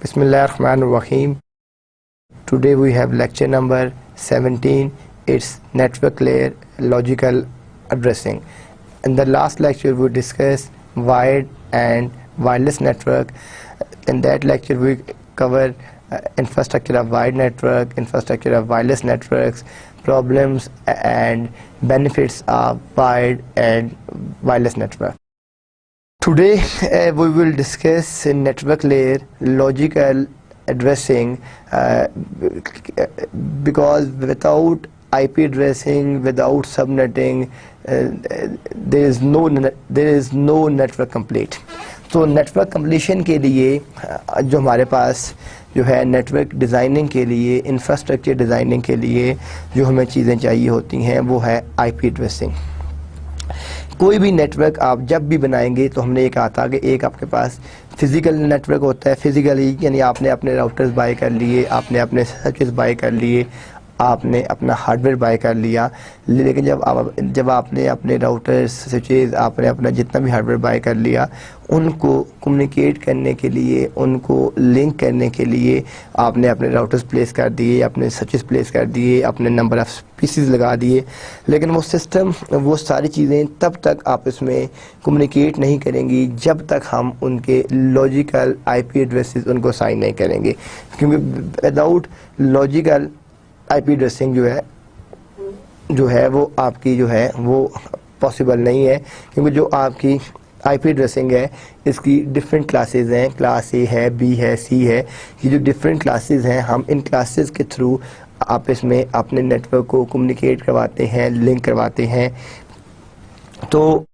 Bismillahirrahmanirrahim. Today we have lecture number 17. It's network layer logical addressing. In the last lecture we discussed wired and wireless network. In that lecture we cover infrastructure of wired network, infrastructure of wireless networks, problems and benefits of wired and wireless network. Today we will discuss network layer logical addressing, because without IP addressing, without subnetting, there is no network complete. तो network completion के लिए जो हमारे पास जो है network designing के लिए, infrastructure designing के लिए जो हमें चीज़ें चाहिए होती हैं वो है IP एड्रेसिंग। कोई भी नेटवर्क आप जब भी बनाएंगे तो हमने ये कहा था कि एक आपके पास फिज़िकल नेटवर्क होता है, फिज़िकली यानी आपने अपने राउटर्स बाय कर लिए, आपने अपने सर्किट्स बाय कर लिए, आपने अपना हार्डवेयर बाय कर लिया। लेकिन जब आपने अपने राउटर्स स्विचेस, आपने अपना जितना भी हार्डवेयर बाय कर लिया, उनको कम्युनिकेट करने के लिए, उनको लिंक करने के लिए आपने अपने राउटर्स प्लेस कर दिए, अपने स्विचेस प्लेस कर दिए, अपने नंबर ऑफ़ पीसीज लगा दिए। लेकिन वो सिस्टम, वो सारी चीज़ें तब तक आप इसमें कम्युनिकेट नहीं करेंगी जब तक हम उनके लॉजिकल IP एड्रेसेस उनको साइन नहीं करेंगे, क्योंकि विदाउट लॉजिकल IP एड्रेसिंग जो है वो आपकी जो है वो पॉसिबल नहीं है। क्योंकि जो आपकी IP एड्रेसिंग है इसकी डिफरेंट क्लासेस हैं, क्लास A है, B है, C है। ये जो डिफरेंट क्लासेस हैं, हम इन क्लासेस के थ्रू आपस में अपने नेटवर्क को कम्युनिकेट करवाते हैं, लिंक करवाते हैं। तो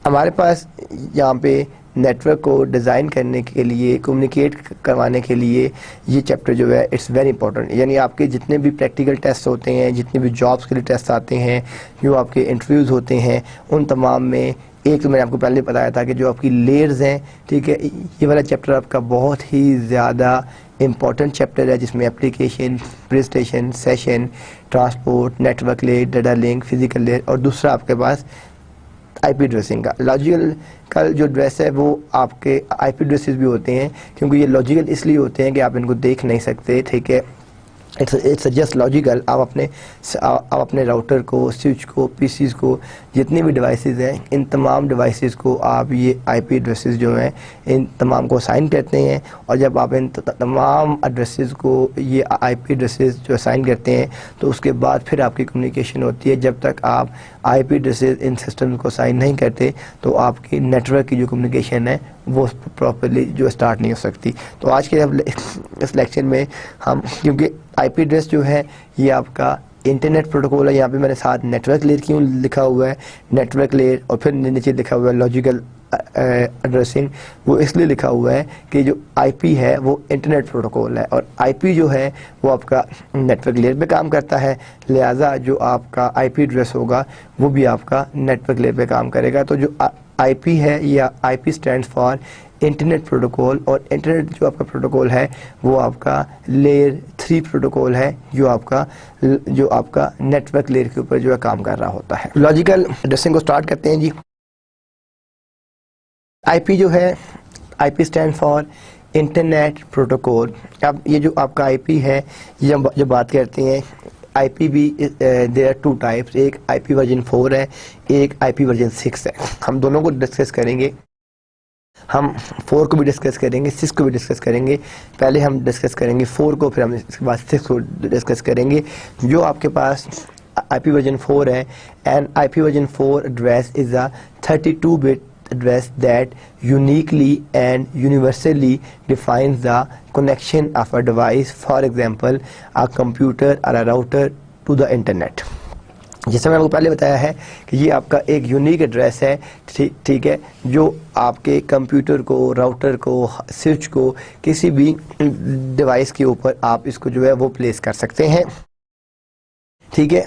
हमारे पास यहाँ पे नेटवर्क को डिज़ाइन करने के लिए, कम्युनिकेट करवाने के लिए ये चैप्टर जो है इट्स वेरी इंपॉर्टेंट। यानी आपके जितने भी प्रैक्टिकल टेस्ट होते हैं, जितने भी जॉब्स के लिए टेस्ट आते हैं, जो आपके इंटरव्यूज़ होते हैं, उन तमाम में एक तो मैंने आपको पहले बताया था कि जो आपकी लेयर्स हैं, ठीक है, ये वाला चैप्टर आपका बहुत ही ज़्यादा इम्पॉर्टेंट चैप्टर है, जिसमें application, presentation, session, transport, network layer, data link, physical layer और दूसरा आपके पास IP एड्रेसिंग का। लॉजिकल का जो एड्रेस है वो आपके IP एड्रेसेस भी होते हैं, क्योंकि ये लॉजिकल इसलिए होते हैं कि आप इनको देख नहीं सकते, ठीक है। It's just logical. आप अपने राउटर को, स्विच को, पीसीज को, जितनी भी डिवाइसेस हैं, इन तमाम डिवाइसेस को आप ये IP एड्रेसेस जो हैं इन तमाम को असाइन करते हैं। और जब आप इन तमाम एड्रेसेस को ये IP एड्रेसेस जो असाइन करते हैं तो उसके बाद फिर आपकी कम्युनिकेशन होती है। जब तक आप IP एड्रेसेस इन सिस्टम को असाइन नहीं करते तो आपकी नेटवर्क की जो कम्युनिकेशन है वो प्रॉपर्ली जो स्टार्ट नहीं हो सकती। तो आज के इस लेक्चर में हम, क्योंकि IP एड्रेस जो है ये आपका इंटरनेट प्रोटोकॉल है, यहाँ पे मैंने साथ नेटवर्क लेयर क्यों लिखा हुआ है, नेटवर्क लेयर, और फिर नीचे लिखा हुआ है लॉजिकल एड्रेसिंग। वो इसलिए लिखा हुआ है कि जो IP है वो इंटरनेट प्रोटोकॉल है और IP जो है वो आपका नेटवर्क लेयर पे काम करता है, लिहाजा जो आपका IP एड्रेस होगा वो भी आपका नेटवर्क लेयर पे काम करेगा। तो जो IP है या IP stands for internet protocol, और इंटरनेट जो आपका प्रोटोकॉल है वो आपका लेयर 3 प्रोटोकॉल है जो आपका नेटवर्क लेयर के ऊपर जो है काम कर रहा होता है। लॉजिकल एड्रेसिंग को स्टार्ट करते हैं जी। IP जो है, IP stand for internet protocol. अब ये जो आपका IP है, ये जब बात करते हैं IP भी देयर आर 2 टाइप्स, एक IP वर्जन 4 है, एक IP वर्जन 6 है। हम दोनों को डिस्कस करेंगे, हम 4 को भी डिस्कस करेंगे, 6 को भी डिस्कस करेंगे। पहले हम डिस्कस करेंगे 4 को, फिर हम इसके बाद 6 को डिस्कस करेंगे। जो आपके पास IP वर्जन 4 है, and IP version 4 address is a 32-bit address that uniquely and universally defines the connection of a device, for example a computer or a router to the internet। जैसे मैंने आपको पहले बताया है कि ये आपका एक यूनिक एड्रेस है, ठीक है, जो आपके कंप्यूटर को, राउटर को, स्विच को, किसी भी डिवाइस के ऊपर आप इसको जो है वो प्लेस कर सकते हैं, ठीक है।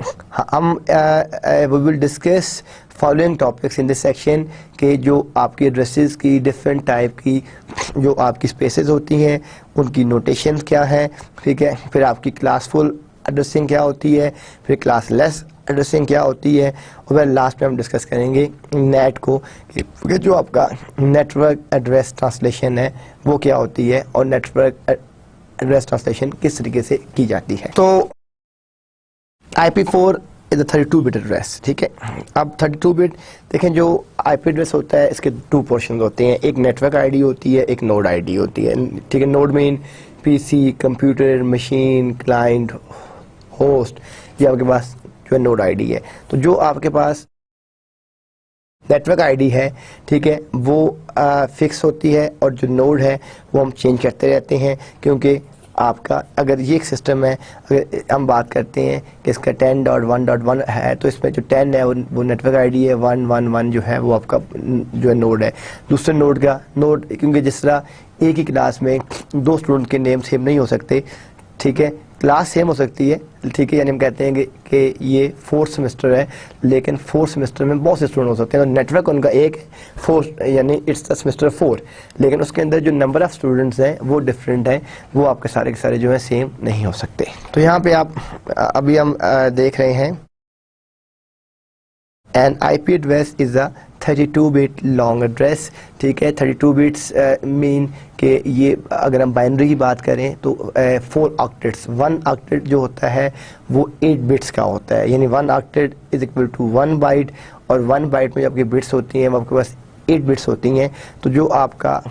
हम we will discuss following topics in this section के जो आपकी एड्रेसेस की डिफरेंट टाइप की जो आपकी स्पेसेस होती हैं उनकी नोटेशन क्या है, ठीक है। फिर आपकी क्लासफुल एड्रेसिंग क्या होती है, फिर क्लासलेस एड्रेसिंग क्या होती है, और वह लास्ट में हम डिस्कस करेंगे नेट को कि जो आपका नेटवर्क एड्रेस ट्रांसलेशन है वो क्या होती है और नेटवर्क एड्रेस ट्रांसलेशन किस तरीके से की जाती है। तो IP4 इज 32 बिट एड्रेस, ठीक है। अब 32 बिट देखें, जो आईपी एड्रेस होता है इसके दो पोर्शन होते हैं, एक नेटवर्क आईडी होती है, एक नोड आईडी होती है, ठीक है। Node mean PC, computer, machine, client, host, ये आपके पास जो है नोड आईडी है। तो जो आपके पास नेटवर्क आईडी है, ठीक है, वो फिक्स होती है, और जो नोड है वो हम चेंज करते रहते हैं, क्योंकि आपका अगर ये एक सिस्टम है, अगर हम बात करते हैं कि इसका 10.1.1 है, तो इसमें जो 10 है वो नेटवर्क आईडी है, 111 जो है वो आपका जो है नोड है। दूसरे नोड का नोड, क्योंकि जिस तरह एक ही क्लास में दो स्टूडेंट के नेम सेम नहीं हो सकते, ठीक है, क्लास सेम हो सकती है, ठीक है, यानी हम कहते हैं कि ये 4th सेमेस्टर है, लेकिन 4th सेमेस्टर में बहुत से स्टूडेंट हो सकते हैं, तो नेटवर्क उनका एक 4 यानी इट्स द सेमेस्टर 4, लेकिन उसके अंदर जो नंबर ऑफ स्टूडेंट्स हैं वो डिफरेंट हैं, वो आपके सारे के सारे जो है सेम नहीं हो सकते। तो यहाँ पे आप अभी हम देख रहे हैं an IP address is a 32 bit long address, ठीक है। 32 बिट्स मीन कि ये अगर हम बाइनरी की बात करें तो 4 ऑक्टेट्स, 1 ऑक्टेट जो होता है वो 8 बिट्स का होता है, यानी 1 octet is equal to 1 byte, और 1 बाइट में जो आपकी बिट्स होती हैं वो आपके पास 8 बिट्स होती हैं। तो जो आपका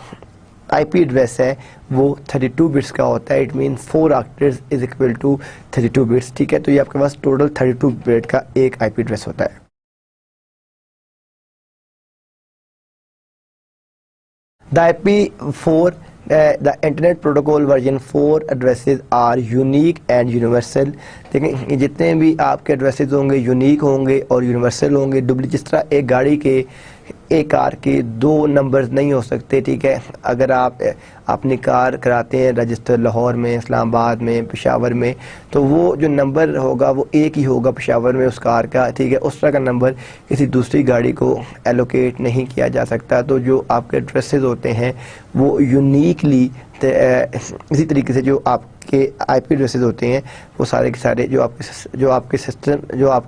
IP एड्रेस है वो 32 बिट्स का होता है, it mean 4 octets is equal to 32 bits, ठीक है। तो ये आपके पास टोटल 32 बिट का एक IP एड्रेस होता है। The IP4, the Internet Protocol version 4 addresses are unique and universal। देखिए, जितने भी आपके एड्रेसेस होंगे यूनिक होंगे और यूनिवर्सल होंगे। जिस तरह एक गाड़ी के, एक कार के 2 नंबर्स नहीं हो सकते, ठीक है। अगर आप अपनी कार कराते हैं रजिस्टर लाहौर में, इस्लामाबाद में, पेशावर में, तो वो जो नंबर होगा वो एक ही होगा पेशावर में उस कार का, ठीक है। उस तरह का नंबर किसी दूसरी गाड़ी को एलोकेट नहीं किया जा सकता। तो जो आपके एड्रेसेस होते हैं वो यूनिकली इसी तरीके से जो आपके IP एड्रेसेस होते हैं वो सारे के सारे जो आपके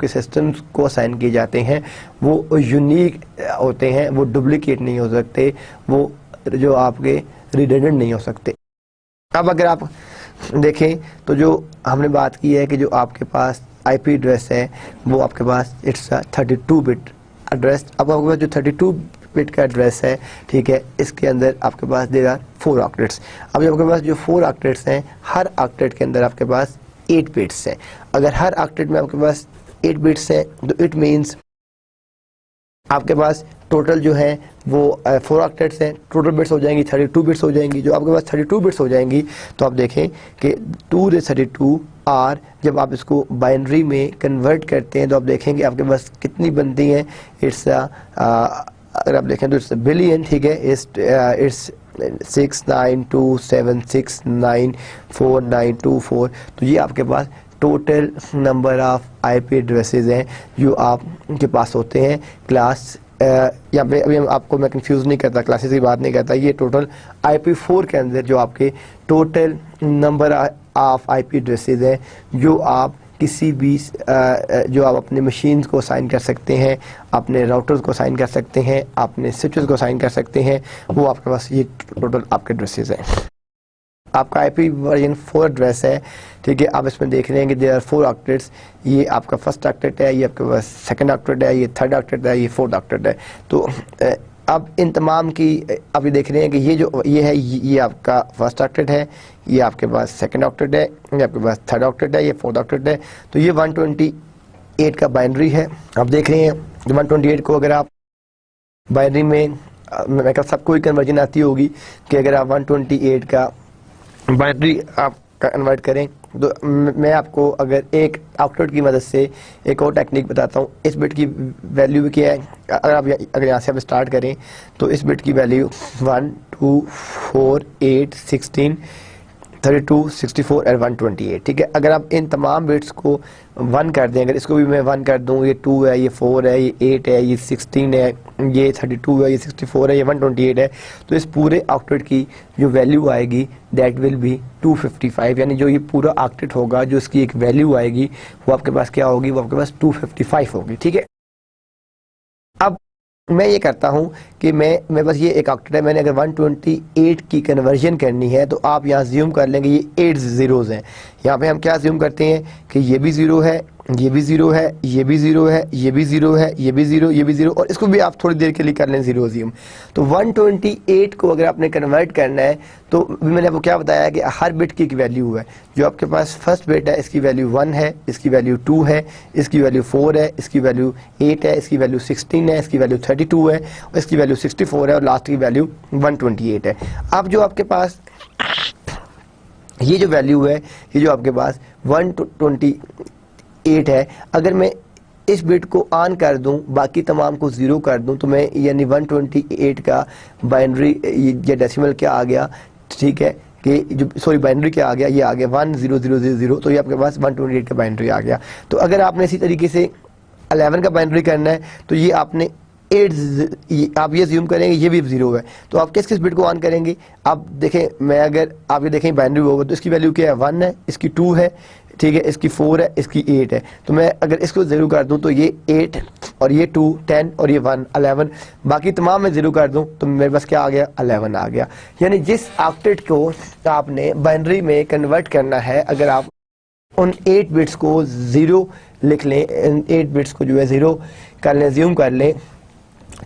सिस्टम्स को असाइन किए जाते हैं वो यूनिक होते हैं, वो डुप्लीकेट नहीं हो सकते, वो जो आपके रिडंडेंट नहीं हो सकते। अब अगर आप देखें तो जो हमने बात की है कि जो आपके पास IP एड्रेस है वो आपके पास इट्स 32 बिट एड्रेस। अब आपके पास जो 32 बिट का एड्रेस है, ठीक है, इसके अंदर आपके पास देयर आर 4 ऑक्टेट्स। अब आपके पास जो 4 ऑक्टेट्स हैं, हर ऑक्टेट के अंदर आपके पास 8 बिट्स हैं। अगर हर ऑक्टेट में आपके पास 8 बिट्स हैं तो इट मीन्स आपके पास टोटल जो है वो 4 ऑक्टेट्स हैं, टोटल बिट्स हो जाएंगी 32 बिट्स हो जाएंगी। जो आपके पास 32 बिट्स हो जाएंगी तो आप देखें कि 2^32 R, जब आप इसको बाइनरी में कन्वर्ट करते हैं तो आप देखेंगे आपके पास कितनी बनती हैं। इट्स अगर आप देखें तो इट्स बिलियन, ठीक है। इट्स 692769494। तो ये आपके पास total number of IP addresses हैं जो आपके पास होते हैं। क्लास यहाँ पे अभी आपको मैं कंफ्यूज नहीं करता, क्लासेस की बात नहीं करता, ये टोटल IP4 के अंदर जो आपके total number of IP addresses हैं जो आप किसी भी जो आप अपने मशीन्स को साइन कर सकते हैं, अपने राउटर्स को साइन कर सकते हैं, अपने स्विचेस को साइन कर सकते हैं, वो आपके पास ये टोटल आपके एड्रेसेस हैं। आपका IP वर्जन 4 एड्रेस है, ठीक है। आप इसमें देख रहे हैं कि देयर आर 4 ऑक्टेट्स। ये आपका फर्स्ट ऑक्टेट है, ये आपके पास सेकंड ऑक्टेट है, ये थर्ड ऑक्टेट है, ये फोर्थ ऑक्टेट है। तो अब इन तमाम की आप ये देख रहे हैं कि ये है, ये आपका फर्स्ट ऑक्टेट है, ये आपके पास सेकंड ऑक्टेट है, ये आपके पास थर्ड ऑक्टेट है, ये फोर्थ ऑक्टेट है। तो ये 128 का बाइनरी है। आप देख रहे हैं 128 को अगर आप बाइनरी में, मैं कहा सबको ही कन्वर्जन आती होगी कि अगर आप 128 का बाइनरी आप कन्वर्ट करें तो मैं आपको अगर एक ऑक्टेट की मदद से एक और टेक्निक बताता हूँ। इस बिट की वैल्यू भी क्या है, अगर यहाँ से आप स्टार्ट करें तो इस बिट की वैल्यू 1 2 4 8 16, 32, 64 और 128। ठीक है, अगर आप इन तमाम बिट्स को 1 कर दें, अगर इसको भी मैं 1 कर दूं, ये 2 है, ये 4 है, ये 8 है, ये 16 है, ये 32 है, ये 64 है, ये 128 है, तो इस पूरे ऑक्टेट की जो वैल्यू आएगी दैट विल बी 255। यानी जो ये पूरा ऑक्टेट होगा, जो इसकी एक वैल्यू आएगी वो आपके पास क्या होगी, वो आपके पास 255 होगी। ठीक है, अब मैं ये करता हूँ कि मेरे पास ये एक ऑक्टेट है, मैंने अगर 128 की कन्वर्जन करनी है तो आप यहाँ ज्यूम कर लेंगे ये 8 ज़ीरोज़ हैं। यहाँ पे हम क्या ज्यूम करते हैं कि ये भी ज़ीरो है, ये भी ज़ीरो है, ये भी ज़ीरो है, ये भी ज़ीरो है, ये भी ज़ीरो, ये भी ज़ीरो, और इसको भी आप थोड़ी देर के लिए कर लें ज़ीरो ज्यूम। तो 128 को अगर आपने कन्वर्ट करना है तो मैंने आपको क्या बताया कि हर बिट की एक वैल्यू है। जो आपके पास फर्स्ट बिट है इसकी वैल्यू 1 है, इसकी वैल्यू 2 है, इसकी वैल्यू 4 है, इसकी वैल्यू 8 है, इसकी वैल्यू 16 है, इसकी वैल्यू 32 है, और इसकी वैल्यू 64 है, और लास्ट की वैल्यू 128 है। अब जो आपके पास ये जो वैल्यू है, ये जो आपके पास 128 है, अगर मैं इस बिट को ऑन कर दूं, बाकी तमाम को ज़ीरो कर दूं, तो मैं यानी 128 का बाइनरी या डेसिमल क्या आ गया, ठीक है, कि जो सॉरी बाइनरी क्या आ गया, ये आ गया 10000, तो ये आपके पास 128 का बाइनरी आ गया। तो अगर आपने इसी तरीके से 11 का बाइनरी करना है तो ये आपने 8 आप ये ज्यूम करेंगे ये भी 0 है, तो आप किस किस बिट को ऑन करेंगे। आप देखें, मैं अगर आप ये देखें बाइनरी होगा तो इसकी वैल्यू क्या है, 1 है, इसकी 2 है, ठीक है, इसकी 4 है, इसकी 8 है। तो मैं अगर इसको 0 कर दूं तो ये 8 और ये 2 10 और ये 1 11, बाकी तमाम मैं 0 कर दूं तो मेरे पास क्या आ गया, 11 आ गया। यानी जिस ऑक्टेट को आपने बाइनरी में कन्वर्ट करना है, अगर आप उन 8 बिट्स को 0 लिख लें, 8 बिट्स को जो है 0 कर लें, ज्यूम कर लें,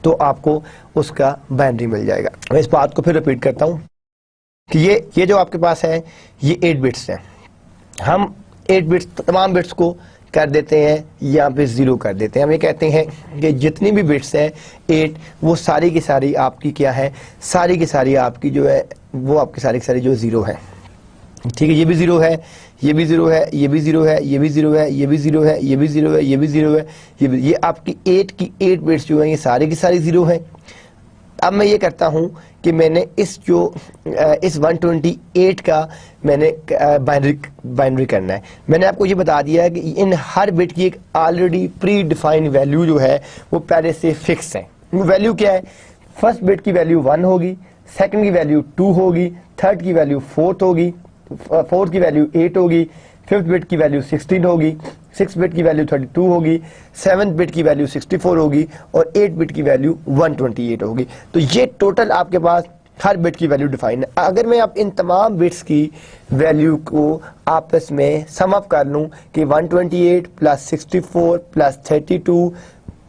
तो आपको उसका बाइनरी मिल जाएगा। मैं इस बात को फिर रिपीट करता हूं कि ये जो आपके पास है ये 8 बिट्स हैं। हम 8 बिट्स तमाम बिट्स को कर देते हैं, यहाँ पे 0 कर देते हैं। हम ये कहते हैं कि जितनी भी बिट्स हैं 8, वो सारी की सारी आपकी क्या है, सारी की सारी आपकी जो है वो आपकी सारी की सारी जो 0 है। ठीक है, ये भी 0 है, ये भी 0 है, ये भी 0 है, ये भी 0 है, ये भी 0 है, ये भी 0 है, ये भी 0 है, ये आपकी 8 की 8 बिट्स जो है ये सारी की सारी 0 है। अब मैं ये करता हूं कि मैंने इस 128 का मैंने बाइनरी करना है। मैंने आपको ये बता दिया है कि इन हर बिट की एक ऑलरेडी प्री डिफाइंड वैल्यू जो है वो पहले से फिक्स है। वो वैल्यू क्या है, फर्स्ट बिट की वैल्यू 1 होगी, सेकंड की वैल्यू 2 होगी, थर्ड की वैल्यू 4 होगी, फोर्थ की वैल्यू 8 होगी, फिफ्थ बिट की वैल्यू 16 होगी, सिक्स बिट की वैल्यू 32 होगी, सेवन्थ बिट की वैल्यू 64 होगी, और 8 बिट की वैल्यू 128 होगी। तो ये टोटल आपके पास हर बिट की वैल्यू डिफाइन है। अगर मैं आप इन तमाम बिट्स की वैल्यू को आपस में सम अप कर लूं कि 128 plus 64 plus 32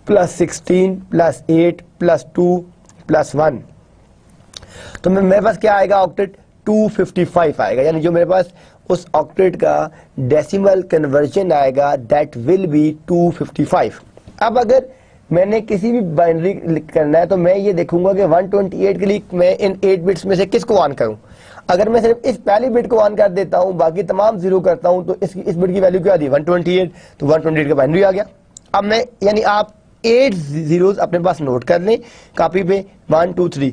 plus 16 plus 8 plus 2 plus 1, तो मेरे पास क्या आएगा, ऑक्टेट 255 आएगा। यानी जो मेरे पास उस ऑक्टेट का डेसिमल कन्वर्जन आएगा दैट विल बी 255। अब अगर मैंने किसी भी बाइनरी करना है तो मैं ये देखूंगा कि 128 के लिए मैं इन 8 बिट्स में से किसको ऑन करूं। अगर मैं सिर्फ इस पहली बिट को ऑन कर देता हूं, बाकी तमाम 0 करता हूं, तो इस बिट की वैल्यू क्या दी, 128, तो 128 का बाइनरी आ गया। अब मैं यानी आप 8 ज़ीरोज़ अपने पास नोट कर लें कापी पे, 1 2 3।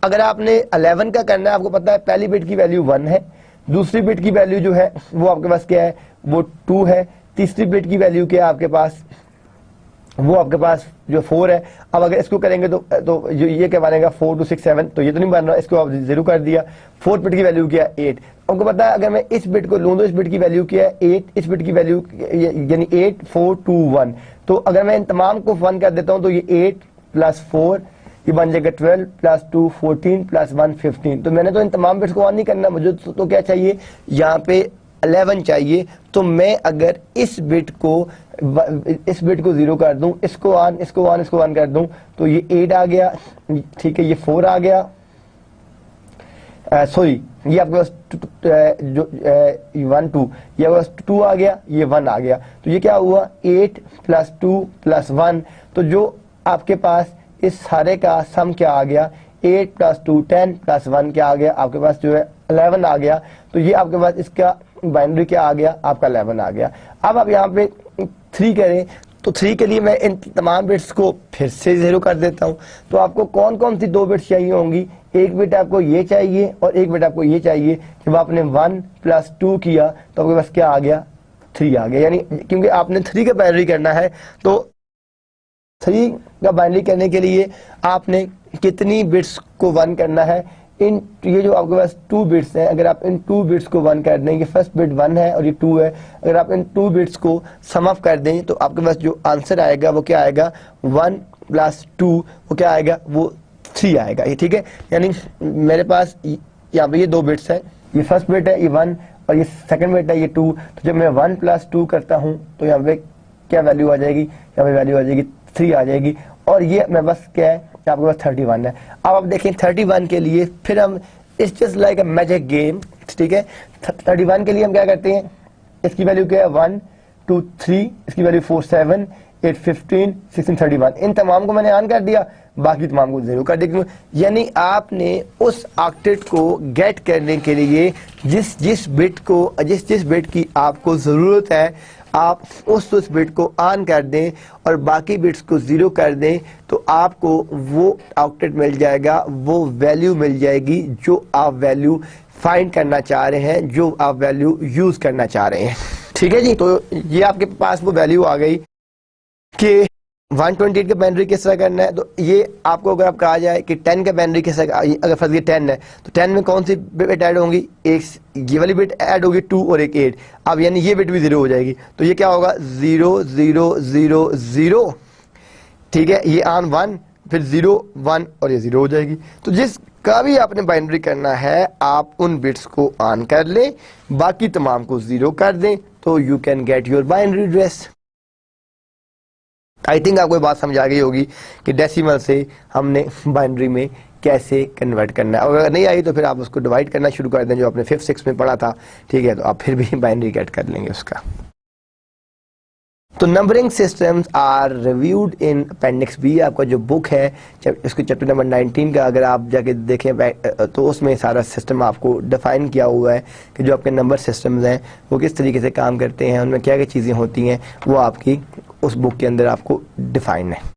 अगर आपने 11 का करना है, आपको पता है पहली बिट की वैल्यू 1 है, दूसरी बिट की वैल्यू जो है वो आपके पास क्या है, वो 2 है, तीसरी बिट की वैल्यू क्या है आपके पास, वो आपके पास जो 4 है। अब अगर इसको करेंगे तो जो ये क्या बनेगा, 4 2 6 7, तो ये तो नहीं बन रहा, इसको आप 0 कर दिया। फोर्थ बिट की वैल्यू क्या है, 8। आपको पता है अगर मैं इस बिट को लूँ तो इस बिट की वैल्यू क्या है, 8, इस बिट की वैल्यू यानी 8 4 2 1। तो अगर मैं इन तमाम को 1 कर देता हूँ तो ये 8 प्लस 4 ये बन जाएगा 12 प्लस 2 14 प्लस 1 15। तो मैंने तो इन तमाम बिट्स को ऑन नहीं करना, मुझे तो क्या चाहिए, यहाँ पे 11 चाहिए। तो मैं अगर इस बिट को 0 कर दूं, इसको ऑन कर दूं, तो ये 8 आ गया, ठीक है, ये 4 आ गया, सॉरी ये आपके पास जो 1 2, ये आपके पास 2 आ गया, ये 1 आ गया। तो ये क्या हुआ, 8 प्लस 2 प्लस 1। तो जो आपके पास इस सारे का सम क्या आ गया, 8 प्लस 2 10 प्लस 1 क्या आ गया, आपके पास जो है 11 आ गया। तो ये आपके पास इसका बाइनरी क्या आ गया, आपका 11 आ गया। अब आप यहाँ पे 3 करें तो 3 के लिए मैं इन तमाम बिट्स को फिर से 0 कर देता हूँ। तो आपको कौन कौन सी 2 बिट्स चाहिए होंगी, एक बिट आपको ये चाहिए और एक बिट आपको ये चाहिए। जब आपने 1 + 2 किया तो आपके पास क्या आ गया, 3 आ गया। यानी क्योंकि आपने 3 का बाइनरी करना है, तो 3 का बाइनरी करने के लिए आपने कितनी बिट्स को 1 करना है, इन ये जो आपके पास 2 बिट्स हैं, अगर आप इन 2 बिट्स को 1 कर दें, ये फर्स्ट बिट 1 है और ये 2 है, अगर आप इन 2 बिट्स को सम ऑफ कर दें तो आपके पास जो आंसर आएगा वो क्या आएगा, 1 + 2 वो क्या आएगा, वो 3 आएगा। ये ठीक है। यानी मेरे पास यहाँ पे ये 2 बिट्स है, ये फर्स्ट बिट है ये 1 और ये सेकंड बिट है ये 2। तो जब मैं 1 + 2 करता हूँ तो यहाँ पे क्या वैल्यू आ जाएगी, यहाँ पे वैल्यू आ जाएगी 3 आ जाएगी। और ये मैं बस क्या है, आपके पास 31 है। अब आप देखें 31 के लिए फिर हम, it's just like a magic game, ठीक है। 31 के लिए हम क्या करते हैं, इसकी वैल्यू क्या है 1 2 3, इसकी वैल्यू 4 7 8 15 16 31, इन तमाम को मैंने ऑन कर दिया, बाकी तमाम को 0 कर दिया। यानी आपने उस ऑक्टेट को गेट करने के लिए जिस बिट को जिस बिट की आपको जरूरत है आप उस बिट को ऑन कर दें और बाकी बिट्स को 0 कर दें, तो आपको वो ऑक्टेट मिल जाएगा, वो वैल्यू मिल जाएगी जो आप वैल्यू फाइंड करना चाह रहे हैं, जो आप वैल्यू यूज करना चाह रहे हैं। ठीक है जी। तो ये आपके पास वो वैल्यू आ गई कि 128 का बाइनरी किस तरह करना है। तो ये आपको अगर आप कहा जाए कि 10 का बाइनरी किस तरह, अगर फर्ज ये 10 है तो 10 में कौन सी बिट ऐड होंगी, एक ये वाली बिट ऐड होगी 2 और एक 8। अब यानी ये बिट भी 0 हो जाएगी, तो ये क्या होगा 0 0 0 0, ठीक है। ये ऑन 1 फिर 0 1 और ये 0 हो जाएगी। तो जिसका भी आपने बाइनरी करना है आप उन बिट्स को ऑन कर लें, बाकी तमाम को 0 कर दें, तो you can get your binary address. I think आपको ये बात समझ आ गई होगी कि डेसिमल से हमने बाइनरी में कैसे कन्वर्ट करना है। अगर नहीं आई तो फिर आप उसको डिवाइड करना शुरू कर दें, जो आपने 5th 6th में पढ़ा था, ठीक है। तो आप फिर भी बाइनरी गेट कर लेंगे उसका। तो numbering systems are reviewed in appendix B, आपका जो बुक है इसके चैप्टर नंबर 19 का अगर आप जाके देखें तो उसमें सारा सिस्टम आपको डिफाइन किया हुआ है कि जो आपके नंबर सिस्टम्स हैं वो किस तरीके से काम करते हैं, उनमें क्या क्या चीज़ें होती हैं, वो आपकी उस बुक के अंदर आपको डिफाइन है।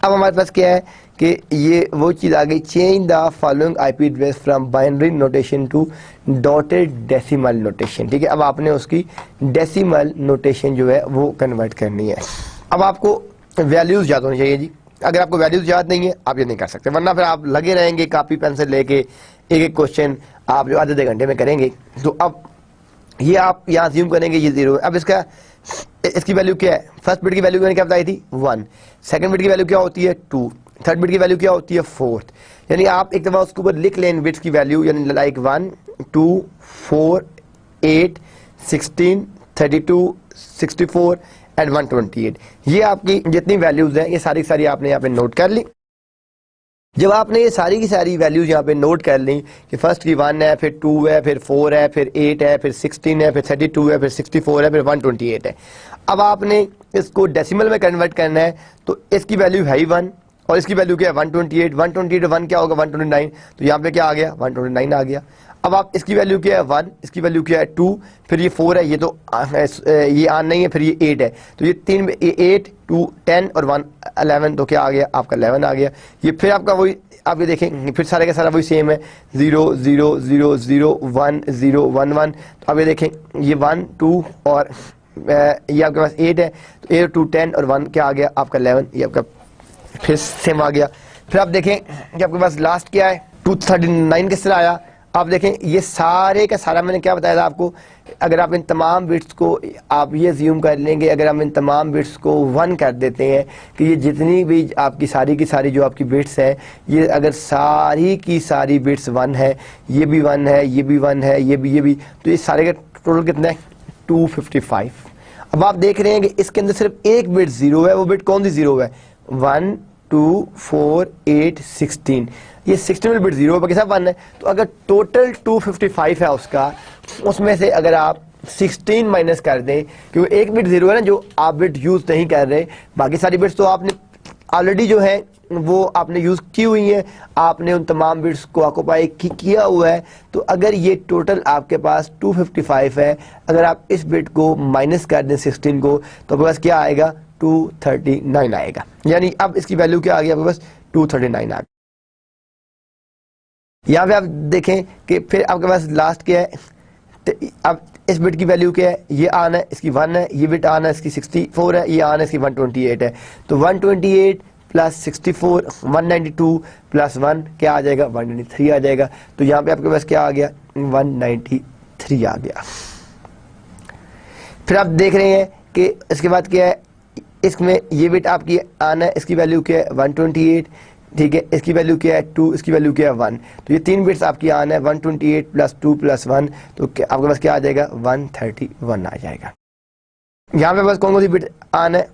अब हमारे पास क्या है कि ये वो चीज़ आ गई, change the following IP address from binary notation to dotted decimal notation, ठीक है। अब आपने उसकी डेसिमल नोटेशन जो है वो कन्वर्ट करनी है। अब आपको वैल्यूज याद होनी चाहिए जी, अगर आपको वैल्यूज याद नहीं है आप ये नहीं कर सकते, वरना फिर आप लगे रहेंगे कापी पेंसिल लेके एक एक क्वेश्चन आप जो आधे घंटे में करेंगे। तो अब ये आप यहाँ ज्यूम करेंगे ये 0 है। अब इसकी वैल्यू क्या है, फर्स्ट बिट की वैल्यू मैंने क्या बताई थी 1, सेकंड बिट की वैल्यू क्या होती है 2, थर्ड बिट की वैल्यू क्या होती है 4। यानी आप एक दफा उसके ऊपर लिख लें बिट्स की वैल्यू, यानी लाइक 1 2 4 8 16 32 64 एंड 128। ये आपकी जितनी वैल्यूज हैं ये सारी सारी आपने यहाँ पे नोट कर ली। जब आपने ये सारी की सारी वैल्यूज यहाँ पे नोट कर ली कि फर्स्ट की 1 है, फिर 2 है, फिर 4 है, फिर 8 है, फिर 16 है, फिर 32 है, फिर 64 है, फिर 128 है। अब आपने इसको डेसिमल में कन्वर्ट करना है, तो इसकी वैल्यू है ही 1 और इसकी वैल्यू क्या है 128। 128 1 क्या होगा 129, तो यहाँ पे क्या आ गया 129 आ गया। अब आप इसकी वैल्यू क्या है 1, इसकी वैल्यू क्या है 2, फिर ये 4 है, ये तो ये ऑन नहीं है, फिर ये 8 है, तो ये 3 8 2 10 और 1 11, तो क्या आ गया आपका 11 आ गया। ये फिर आपका वही, आप ये देखें फिर सारे का सारा वही सेम है 0 0 0 0 1 0 1 1। तो आप ये देखें ये 1 2 और ये आपके पास 8 है, तो 8 2 10 और 1 क्या आ गया आपका 11, ये आपका फिर सेम आ गया। फिर आप देखें कि आपके पास लास्ट क्या है 239 किस तरह आया। आप देखें ये सारे का सारा मैंने क्या बताया था आपको, अगर आप इन तमाम बिट्स को आप ये ज्यूम कर लेंगे, अगर हम इन तमाम बिट्स को 1 कर देते हैं कि ये जितनी भी आपकी सारी की सारी जो आपकी बिट्स हैं, ये अगर सारी की सारी बिट्स 1 है, ये भी 1 है, ये भी 1 है, ये भी, तो ये सारे का टोटल कितना है 255। अब आप देख रहे हैं कि इसके अंदर सिर्फ एक बिट 0 है, वो बिट कौन सी 0 है 1 2 4 8 16, ये 16 बिट 0 बाकी सब 1 है। तो अगर टोटल 255 है उसका, उसमें से अगर आप 16 माइनस कर दें, क्योंकि एक बिट 0 है ना जो आप बिट यूज नहीं कर रहे, बाकी सारी बिट्स तो आपने ऑलरेडी जो है वो आपने यूज की हुई है, आपने उन तमाम बिट्स को ऑक्युपाई किया हुआ है। तो अगर ये टोटल आपके पास 255 है, अगर आप इस बिट को माइनस कर दें 16 को, तो आपके पास क्या आएगा 239 आएगा। यानी अब इसकी वैल्यू क्या आ गई आपके पास 239 आ गया। यहाँ पे आप देखें कि फिर आपके पास लास्ट क्या है, तो अब इस बिट की वैल्यू क्या है, ये आन है, इसकी 1 है, ये बिट आन है, इसकी 64 है, ये आन है, इसकी 128 है। तो 128 प्लस 64 192 प्लस 1 क्या आ जाएगा, 193 आ जाएगा। तो यहाँ पे आपके पास क्या आ गया, 193 आ गया। फिर आप देख रहे हैं कि इसके बाद क्या है, इसमें ये बिट आपकी आन है, इसकी वैल्यू क्या है 128, ठीक है, इसकी वैल्यू क्या है 2, इसकी वैल्यू क्या है 1। तो ये 3 बिट्स आपकी आन है, 128 प्लस 2 प्लस 1, तो आपके पास क्या आ जाएगा, 131 आ जाएगा। यहाँ पे बस कौन सी बिट आन है,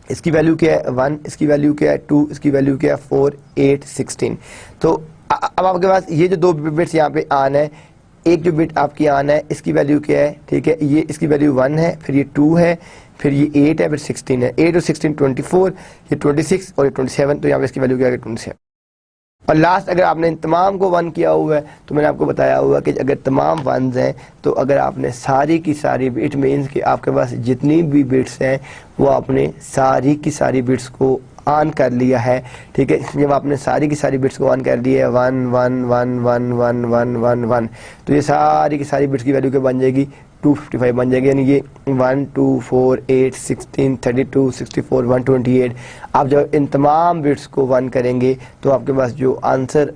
इसकी वैल्यू क्या है 1, इसकी वैल्यू क्या है 2, इसकी वैल्यू क्या है 4, 8, 16। तो अब आपके पास ये जो 2 बिट्स यहाँ पे आन है, एक जो बिट आपकी आन है इसकी वैल्यू क्या है, ठीक है, ये इसकी वैल्यू 1 है, फिर ये 2 है, फिर ये 8 है, फिर 16 है। 8 और 16 24, ये 26 और ये 27, तो यहाँ पे इसकी वैल्यू क्या है 27। और लास्ट अगर आपने इन तमाम को 1 किया हुआ है, तो मैंने आपको बताया हुआ कि अगर तमाम 1s हैं, तो अगर आपने सारी की सारी, इट मीन्स कि आपके पास जितनी भी बिट्स हैं वो आपने सारी की सारी बिट्स को ऑन कर लिया है, ठीक है। जब आपने सारी की सारी बिट्स को ऑन कर लिया है 1 1 1 1 1 1 1 1, तो ये सारी की सारी बिट्स की वैल्यू क्या बन जाएगी, 255 बन जाएगी। यानी ये 1 2 4 8 16 32 64 128। आप जब इन तमाम बिट्स को 1 करेंगे तो आपके पास जो आंसर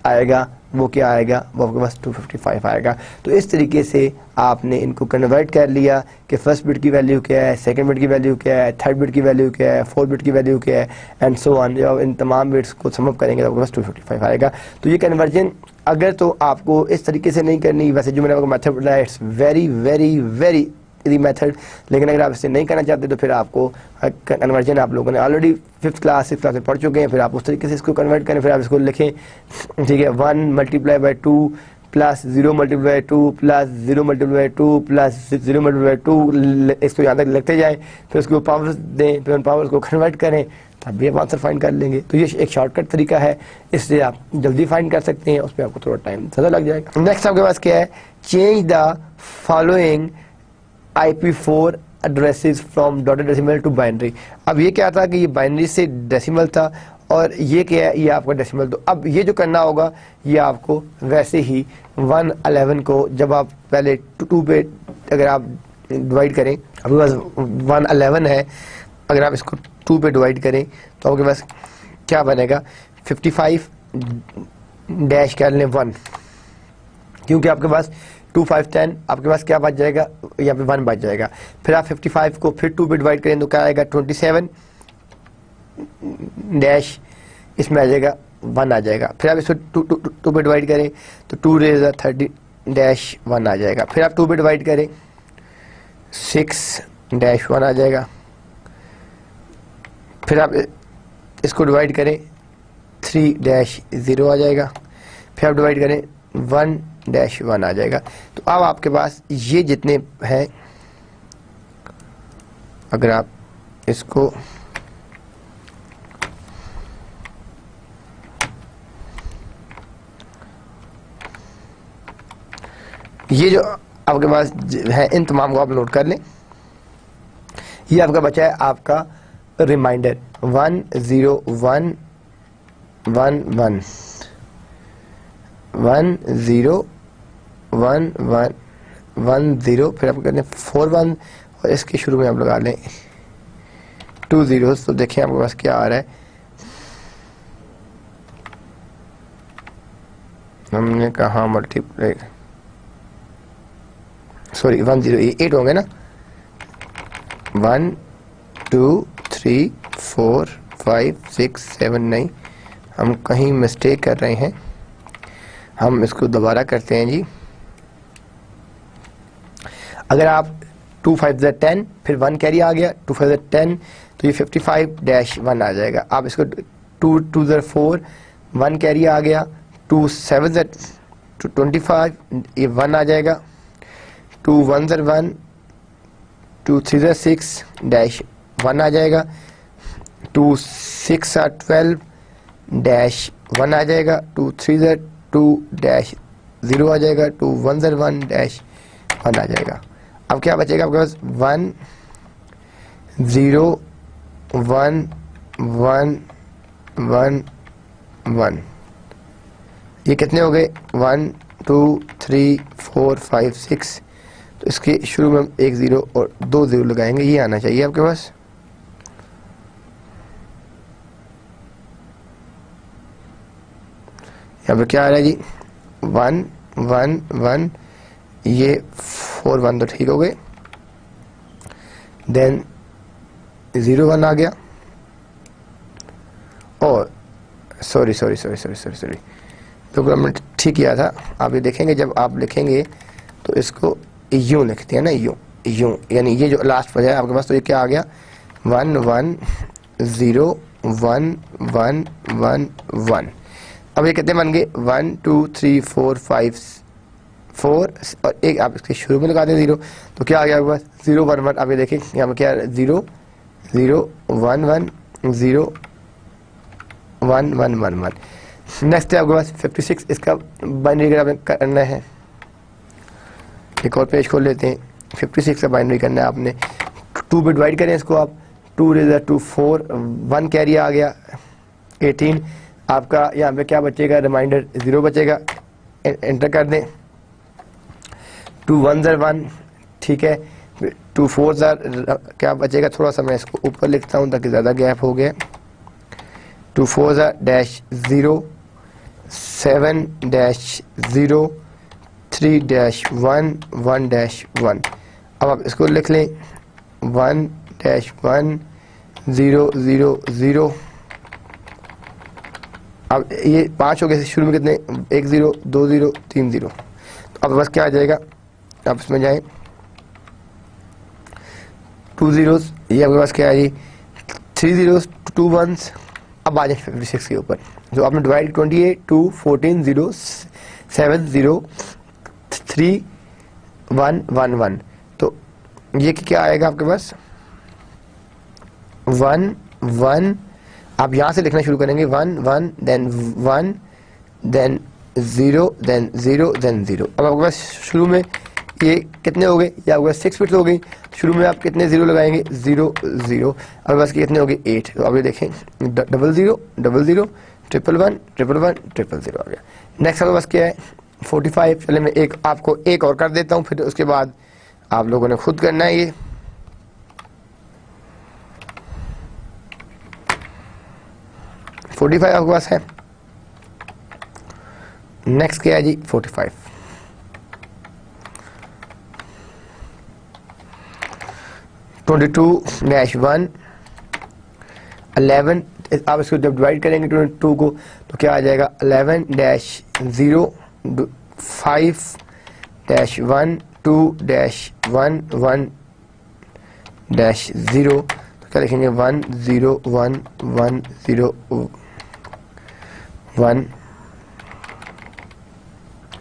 आएगा वो क्या आएगा, वो आपके पास 255 आएगा। तो इस तरीके से आपने इनको कन्वर्ट कर लिया कि फर्स्ट बिट की वैल्यू क्या है, सेकंड बिट की वैल्यू क्या है, थर्ड बिट की वैल्यू क्या है, फोर्थ बिट की वैल्यू क्या है, एंड सो ऑन। जब इन तमाम बिट्स को सम अप करेंगे तो आपके पास 255 आएगा। तो ये कन्वर्जन अगर तो आपको इस तरीके से नहीं करनी, वैसे जो मैंने आपको मेथड बताया it's very very very easy method, लेकिन अगर आप इसे नहीं करना चाहते तो फिर आपको कन्वर्जन आप लोगों ने already 5th class 6th class में पढ़ चुके हैं, फिर आप उस तरीके से इसको कन्वर्ट करें। फिर आप इसको लिखें, ठीक है, 1 multiply by 2 plus 0 multiply by 2 plus 0 multiply by 2 plus 0 multiply by 2, इसको यहाँ तक लिखते जाएँ, फिर उसको पावर्स दें, फिर उन पावर्स को कन्वर्ट करें, तब भी आप आंसर फाइंड कर लेंगे। तो ये एक शॉर्टकट तरीका है, इससे आप जल्दी फाइंड कर सकते हैं, उसमें आपको थोड़ा टाइम ज़्यादा लग जाएगा। नेक्स्ट आपके पास क्या है, change the following IP4 addresses from dotted decimal to binary. अब ये क्या था कि ये बाइनरी से डेसिमल था और ये क्या है, ये आपका डेसिमल। तो अब ये जो करना होगा ये आपको वैसे ही 111 को जब आप पहले 2 पे अगर आप डिवाइड करें, आपके पास 111 है, अगर आप इसको 2 पे डिवाइड करें तो आपके पास क्या बनेगा, 55 डैश कर लें 1, क्योंकि आपके पास 2 5 10, आपके पास क्या बच जाएगा, यहाँ पे 1 बच जाएगा। फिर आप 55 को फिर 2 पे डिवाइड करें तो क्या आएगा, 27 डैश, इसमें आ जाएगा 1 आ जाएगा। फिर आप इसको 2 पे डिवाइड करें तो 2 रेज़ 30 डैश 1 आ जाएगा। फिर आप 2 पे डिवाइड करें 6 डैश 1 आ जाएगा। फिर आप इसको डिवाइड करें 3 डैश 0 आ जाएगा। फिर आप डिवाइड करें 1 डैश 1 आ जाएगा। तो अब आपके पास ये जितने हैं, अगर आप इसको ये जो आपके पास है इन तमाम को आप नोट कर लें। ये आपका बचा है आपका रिमाइंडर 1 0 1 1 1 1 0 1 1 1 0, फिर आप कहते हैं 4 1 और इसके शुरू में आप लगा लें 2 zeros। तो देखें आपके पास क्या आ रहा है, हमने कहा मल्टीप्लाई, सॉरी 1 0 8 होंगे ना, 1 2 3 4 5 6 7 9, हम कहीं मिस्टेक कर रहे हैं, हम इसको दोबारा करते हैं जी। अगर आप 2 5 10, फिर 1 कैरी आ गया, 2 5 10, तो ये 55 डैश 1 आ जाएगा। आप इसको 2 2 4, 1 कैरी आ गया, 2 7 25, ये 1 आ जाएगा, 2 1 1, 2 3 6 डैश 1 आ जाएगा, 2 6 12 डैश 1 आ जाएगा, 2 3 2 डैश 0 आ जाएगा, 2 1 1 डैश 1 आ जाएगा। अब क्या बचेगा आपके पास 1 0 1 1 1 1। ये कितने हो गए? 1 2 3 4 5 6। तो इसके शुरू में हम 1 0 और 2 0 लगाएंगे, ये आना चाहिए आपके पास। यहाँ पे क्या आ रहा है जी? 1 1 1, ये 4 1 तो ठीक हो गए। देन 0 1 आ गया, और सॉरी तो हमने ठीक किया था। आप ये देखेंगे जब आप लिखेंगे तो इसको यूं लिखते हैं ना, यूं, यानी ये जो लास्ट पर है आपके पास, तो ये क्या आ गया? 1 1 0 1 1 1 1। अब ये कितने बन गए? 1 2 3 4 5 4, और एक आप इसके शुरू में लगा दें 0, तो क्या आ गया आपके पास? 0 1 1। अब ये देखें यहाँ पर क्या है? 0 0 1 1 0 1 1 1 1। नेक्स्ट है आपके पास 56। इसका बाइनरी अगर आपने करना है, एक और पेज खोल लेते हैं। 56 का बाइनरी करना है आपने, 2 पे डिवाइड करें इसको आप। 2 रेज़र 2 4, 1 कैरी आ गया 18। आपका यहाँ पे क्या बचेगा? रिमाइंडर 0 बचेगा, एंटर कर दें। 2 1 1, ठीक है। 2 4 क्या बचेगा? थोड़ा सा मैं इसको ऊपर लिखता हूँ ताकि ज़्यादा गैप हो गया। 2 4 -0 7 -0 3 -1 1 -1। अब आप इसको लिख लें 1 -1 0 0 0। अब ये 5 हो गए शुरू में, कितने? 1 0 2 0 3 0। तो अब बस क्या आ जाएगा? आप इसमें जाएं, 2 zeros, ये आपके पास क्या है जी? 3 zeros 2 1s। अब आ जाए 56 के ऊपर, जो आपने डिवाइड 28 2 14 0 7 0 3 1 1 1। तो ये क्या आएगा आपके पास? 1 1। आप यहाँ से लिखना शुरू करेंगे 1 1 देन 1 देन 0 देन 0 देन 0। अब आपके पास शुरू में ये कितने हो गए? ये आपके पास 6 बिट्स हो गई। शुरू में आप कितने 0 लगाएंगे? 0 0। अब बस कितने हो गए? 8। तो अब ये देखें 0 0 0 0 1 1 1 1 1 0 आ गया। नेक्स्ट आपके पास क्या है? 45। चले मैं एक आपको एक और कर देता हूँ, फिर उसके बाद आप लोगों ने खुद करना है। ये 45 आपके पास है। नेक्स्ट क्या है जी? 45 22-1 11। आप इसको जब डिवाइड करेंगे 22 को तो क्या आ जाएगा? 11-0 5-1 2-1 1-0। तो क्या लिखेंगे? 1 0 1 1 0 1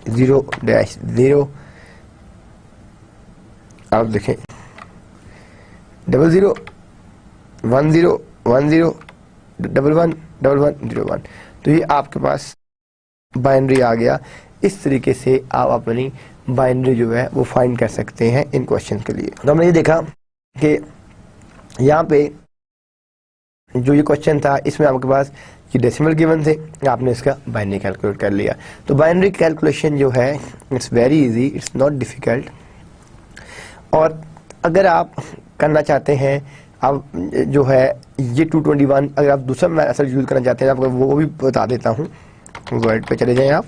0 0। आप देखें 0 0 1 0 1 0 1 1 1 1 0 1। तो ये आपके पास बाइनरी आ गया। इस तरीके से आप अपनी बाइनरी जो है वो फाइंड कर सकते हैं इन क्वेश्चन के लिए। तो हमने ये देखा कि यहाँ पे जो ये क्वेश्चन था इसमें आपके पास ये डेसिमल गिवन थे, आपने इसका बाइनरी कैलकुलेट कर लिया। तो बाइनरी कैलकुलेशन जो है it's very easy, it's not difficult. और अगर आप करना चाहते हैं, आप जो है ये 221, अगर आप दूसरा मेथड यूज़ करना चाहते हैं आपको वो भी बता देता हूँ। वर्ड पे चले जाएं आप।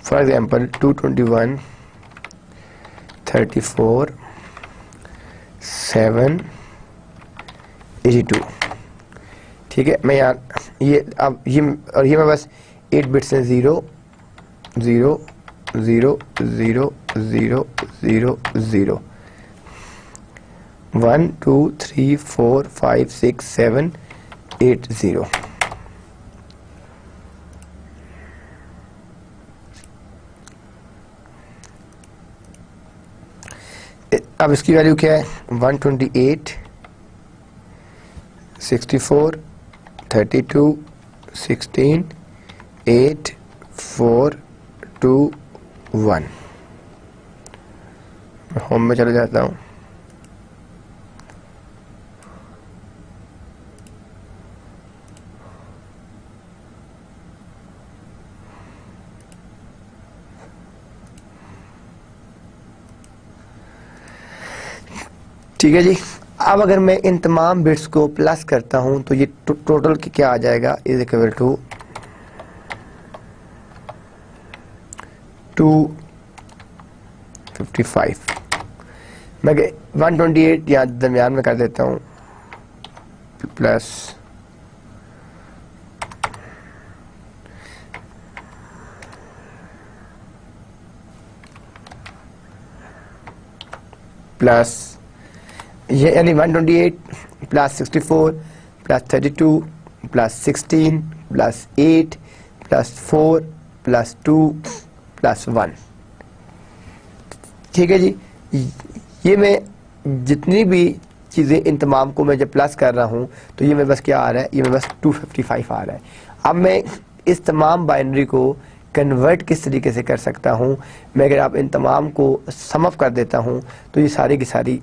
फॉर एग्जांपल 221 34 7 82, ठीक है। मैं यहाँ ये अब ये और ये मैं बस 8 बिट्स हैं 0 0 0 0 0 0 0 1 2 3 4 5 6 7 8 0। अब इसकी वैल्यू क्या है? 128 64 32 16 8 4 2 1। होम में चले जाता हूँ। ठीक है जी। अब अगर मैं इन तमाम बिट्स को प्लस करता हूं तो ये टोटल क्या आ जाएगा, इज इक्वल टू 255। मैं 128 यहाँ दरमियान में कर देता हूँ, प्लस ये यानी 128 plus 64 plus 32 plus 16 plus 8 plus 4 plus 2 plus 1। ठीक है जी। ये मैं जितनी भी चीज़ें इन तमाम को मैं जब प्लस कर रहा हूँ तो ये मेरे बस क्या आ रहा है, ये मेरे बस 255 आ रहा है। अब मैं इस तमाम बाइनरी को कन्वर्ट किस तरीके से कर सकता हूँ, मैं अगर आप इन तमाम को सम अप कर देता हूँ तो ये सारी की सारी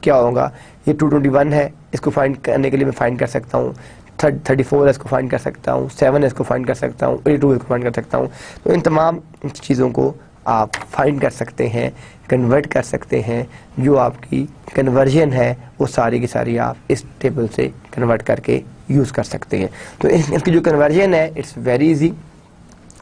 क्या होगा, ये 221 है, इसको फाइंड करने के लिए मैं फाइंड कर सकता हूँ 34 इसको फाइंड कर सकता हूँ, 7 इसको फाइंड कर सकता हूँ, 82 इसको फाइंड कर सकता हूँ। तो इन तमाम चीज़ों को आप फाइंड कर सकते हैं, कन्वर्ट कर सकते हैं। जो आपकी कन्वर्जन है वो सारी की सारी आप इस टेबल से कन्वर्ट करके यूज़ कर सकते हैं। तो इसकी जो कन्वर्जन है इट्स वेरी इजी।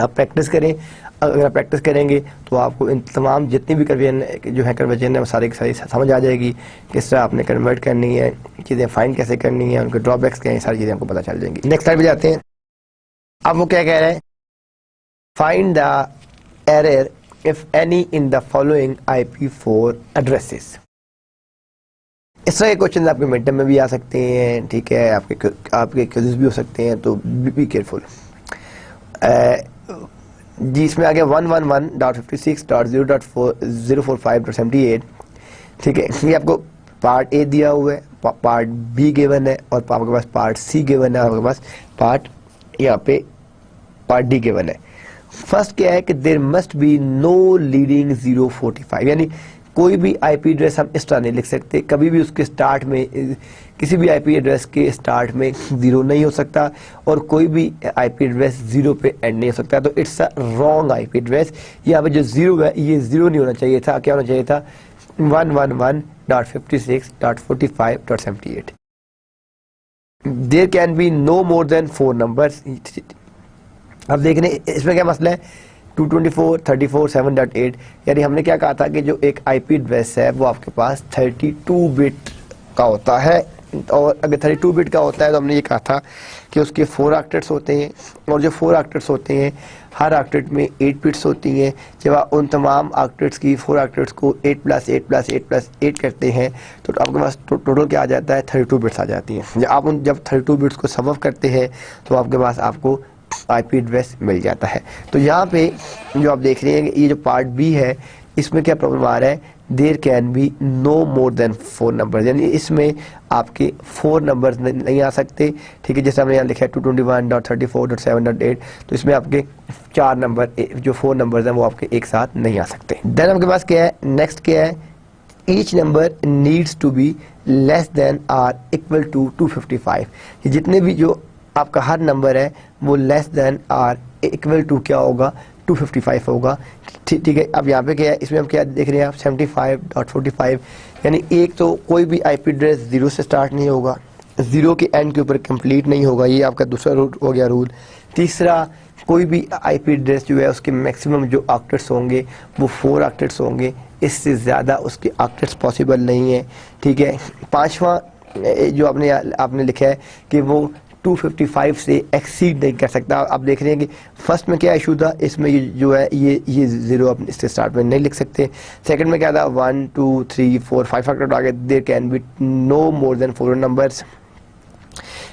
आप प्रैक्टिस करें, अगर आप प्रैक्टिस करेंगे तो आपको इन तमाम जितनी भी कन्वर्जन है वो सारी की सारी समझ आ जाएगी, किस तरह आपने कन्वर्ट करनी है, चीज़ें फाइंड कैसे करनी है, उनके ड्रॉबैक्स क्या हैं, सारी चीज़ें आपको पता चल जाएंगी। नेक्स्ट स्लाइड पे जाते हैं। अब वो क्या कह रहे हैं, find the error if any in the following IP4 addresses. इस तरह के क्वेश्चन आपके मिड टर्म में भी आ सकते हैं, ठीक है, आपके क्विज़ भी हो सकते हैं, तो बी केयरफुल। जी इसमें आ गया 111.56.0.045.78। ठीक है, ये आपको पार्ट ए दिया हुआ है, पार्ट बी गिवन है, और आपके पास पार्ट सी गिवन है, आपके पास पार्ट यहाँ पे पार्ट डी गिवन है। फर्स्ट क्या है कि there must be no leading 045, यानी कोई भी आईपी एड्रेस हम इस तरह नहीं लिख सकते, कभी भी उसके स्टार्ट में, किसी भी आईपी एड्रेस के स्टार्ट में 0 नहीं हो सकता, और कोई भी आईपी एड्रेस 0 पे एंड नहीं हो सकता। तो it's a wrong IP address. यहाँ पे जो 0 है ये 0 नहीं होना चाहिए था, क्या होना चाहिए था 111.56.45.78। There can be no more than 4 numbers. अब देखने इसमें क्या मसला है, 224, 34, 7.8, यानी हमने क्या कहा था कि जो एक आईपी एड्रेस है वो आपके पास 32 बिट का होता है, और अगर 32 बिट का होता है तो हमने ये कहा था कि उसके 4 ऑक्टेट्स होते हैं, और जो 4 ऑक्टेट्स होते हैं हर ऑक्टेट में 8 बिट्स होती हैं। जब आप उन तमाम ऑक्टेट्स की 4 ऑक्टेट्स को 8 + 8 + 8 + 8 करते हैं तो आपके पास टोटल क्या आ जाता है, 32 बिट्स आ जाती हैं। जब 32 बिट्स को सम अप करते हैं तो आपके पास आपको आईपी एड्रेस मिल जाता है। तो यहाँ पे जो आप देख रहे हैं ये जो पार्ट बी है इसमें क्या प्रॉब्लम आ रहा है, there can be no more than 4 numbers, यानी इसमें आपके 4 नंबर्स नहीं आ सकते। ठीक है, जैसे हमने यहाँ लिखा है 221.34.7.8, तो इसमें आपके 4 नंबर, जो 4 नंबर्स हैं वो आपके एक साथ नहीं आ सकते। देन आपके पास क्या है, नेक्स्ट क्या है, each number needs to be less than or equal to 255। जितने भी जो आपका हर नंबर है वो less than or equal to क्या होगा, 255 होगा। ठीक है, अब यहाँ पे क्या है, इसमें हम क्या देख रहे हैं आप 75.45, यानी एक तो कोई भी आईपी एड्रेस 0 से स्टार्ट नहीं होगा, 0 के एंड के ऊपर कंप्लीट नहीं होगा, ये आपका दूसरा रूल हो गया रूल। तीसरा, कोई भी आईपी एड्रेस जो है उसके मैक्सिमम जो ऑक्टेट्स होंगे वो 4 ऑक्टेट्स होंगे, इससे ज़्यादा उसके ऑक्टेट्स पॉसिबल नहीं है। ठीक है, पाँचवा जो आपने लिखा है कि वो 255 से एक्सीड नहीं कर सकता। आप देख रहे हैं कि फर्स्ट में क्या इशू था, इसमें ये जो है ये 0 आप इसके स्टार्ट में नहीं लिख सकते। सेकंड में क्या था, 1 2 3 4 5 फैक्टर आ गए, there can be no more than 4 numbers.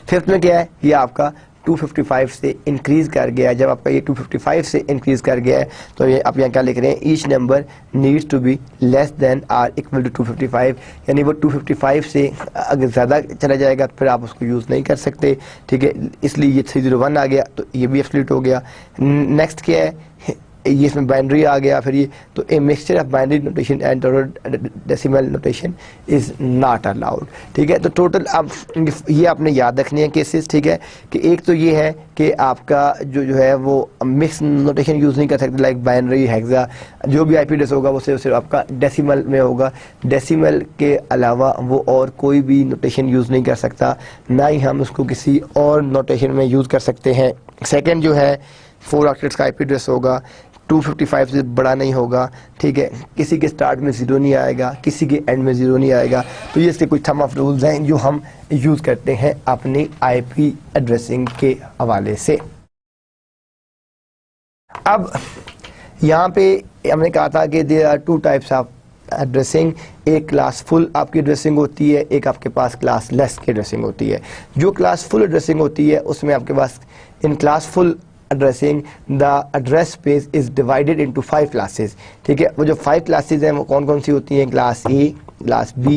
Fifth में क्या है, ये आपका 255 से इंक्रीज कर गया है। जब आपका ये 255 से इंक्रीज कर गया है तो ये आप यहाँ क्या लिख रहे हैं, each number needs to be less than or equal to 255, यानी वो 255 से अगर ज़्यादा चला जाएगा तो फिर आप उसको यूज़ नहीं कर सकते। ठीक है, इसलिए ये 301 आ गया, तो ये भी एब्सोल्यूट हो गया। नेक्स्ट क्या है, ये इसमें बाइनरी आ गया, फिर ये, तो a mixture of binary notation and total decimal notation is not allowed. ठीक है, तो टोटल अब ये आपने याद रखनी है केसेस। ठीक है, कि एक तो ये है कि आपका जो है वो मिक्स नोटेशन यूज़ नहीं कर सकते, लाइक बाइनरी, हेक्सा, जो भी आईपी एड्रेस होगा वो सिर्फ आपका डेसिमल में होगा। डेसिमल के अलावा वो और कोई भी नोटेशन यूज़ नहीं कर सकता, ना ही हम उसको किसी और नोटेशन में यूज़ कर सकते हैं। सेकेंड जो है 4 ऑक्टेट्स का आईपी एड्रेस होगा, 255 से बड़ा नहीं होगा। ठीक है, किसी के स्टार्ट में 0 नहीं आएगा, किसी के एंड में 0 नहीं आएगा। तो ये इसके कुछ थंब ऑफ रूल्स हैं जो हम यूज़ करते हैं अपनी आईपी एड्रेसिंग के हवाले से। अब यहाँ पे हमने कहा था कि there are 2 types of addressing, एक क्लास फुल आपकी एड्रेसिंग होती है, एक आपके पास क्लास लेस की एड्रेसिंग होती है। जो क्लास फुल एड्रेसिंग होती है उसमें आपके पास in classful addressing the address space is divided into 5 classes। ठीक है, वो जो 5 classes हैं वो कौन कौन सी होती हैं? Class A, class B,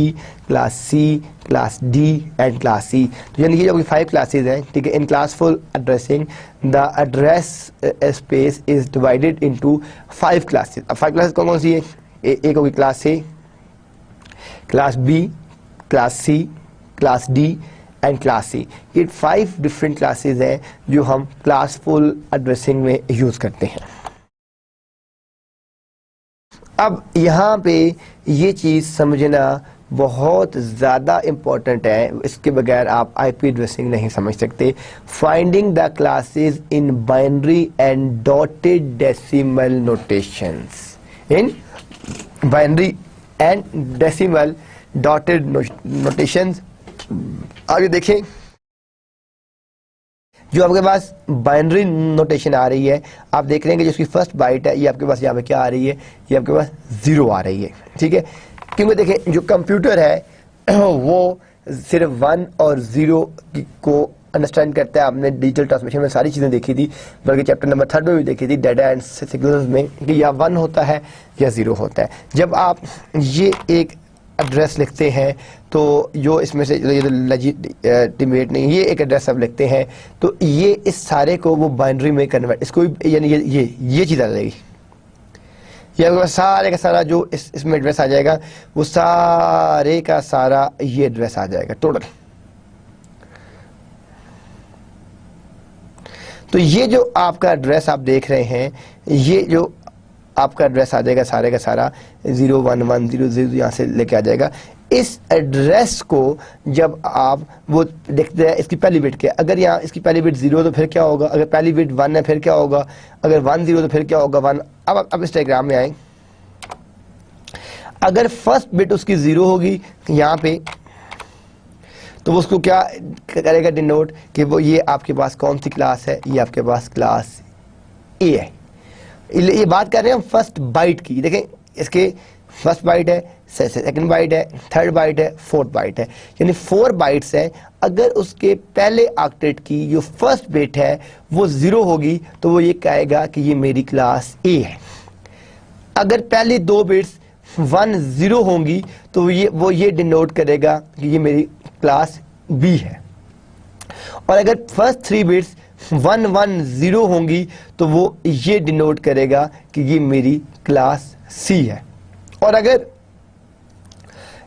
class C, class D and class C। तो यानी कि जो 5 classes हैं, ठीक है, in classful addressing the address space is divided into 5 classes। अब 5 classes कौन कौन सी है? एक होगी class A, class B, class C, class D and class C. ये 5 डिफरेंट क्लासेस हैं जो हम क्लासफुल एड्रेसिंग में यूज करते हैं। अब यहाँ पे ये चीज़ समझना बहुत ज़्यादा इम्पोर्टेंट है, इसके बगैर आप आईपी एड्रेसिंग नहीं समझ सकते। Finding the classes in binary and dotted decimal notations, in binary and decimal dotted notations. आगे देखें, जो आपके पास बाइनरी नोटेशन आ रही है, आप देख रहे हैं कि जो उसकी फर्स्ट बाइट है ये आपके पास यहाँ पे क्या आ रही है? ये आपके पास 0 आ रही है। ठीक है, क्योंकि देखें जो कंप्यूटर है वो सिर्फ 1 और 0 को अंडरस्टैंड करता है। आपने डिजिटल ट्रांसमिशन में सारी चीज़ें देखी थी, बल्कि चैप्टर नंबर 3 में भी देखी थी, डाटा एंड सिग्नल्स में, कि या 1 होता है या 0 होता है। जब आप ये एक एड्रेस लिखते हैं तो जो इसमें से ये लेजिटिमेट नहीं, ये एक एड्रेस आप लिखते हैं तो ये इस सारे को वो बाइनरी में कन्वर्ट, इसको यानी ये चीज़ आ जाएगी। ये आपके पास सारे का सारा जो इसमें एड्रेस आ जाएगा वो सारे का सारा ये एड्रेस आ जाएगा टोटल। तो ये जो आपका एड्रेस आप देख रहे हैं, ये जो आपका एड्रेस आ जाएगा सारे का सारा 01100 यहाँ से लेके आ जाएगा। इस एड्रेस को जब आप वो देखते हैं इसकी पहली बिट क्या, अगर यहाँ इसकी पहली बिट 0 तो फिर क्या होगा? अगर पहली बिट 1 है फिर क्या होगा? अगर 1 0 तो फिर क्या होगा? 1। अब इस डायग्राम में आए, अगर फर्स्ट बिट उसकी 0 होगी यहाँ पे, तो उसको क्या करेगा डिनोट कि वो ये आपके पास कौन सी क्लास है? ये आपके पास क्लास ए है। ये बात कर रहे हैं हम फर्स्ट बाइट की। देखें, इसके फर्स्ट बाइट है, सेकंड बाइट है, थर्ड बाइट है, फोर्थ बाइट है, यानी 4 बाइट्स है। अगर उसके पहले ऑक्टेट की जो फर्स्ट बिट है वो 0 होगी तो वो ये कहेगा कि ये मेरी क्लास ए है। अगर पहली 2 बिट्स 1 0 होंगी तो वो ये डिनोट करेगा कि ये मेरी क्लास बी है। और अगर फर्स्ट 3 बिट्स 1 1 0 होंगी तो वो ये डिनोट करेगा कि ये मेरी क्लास सी है। और अगर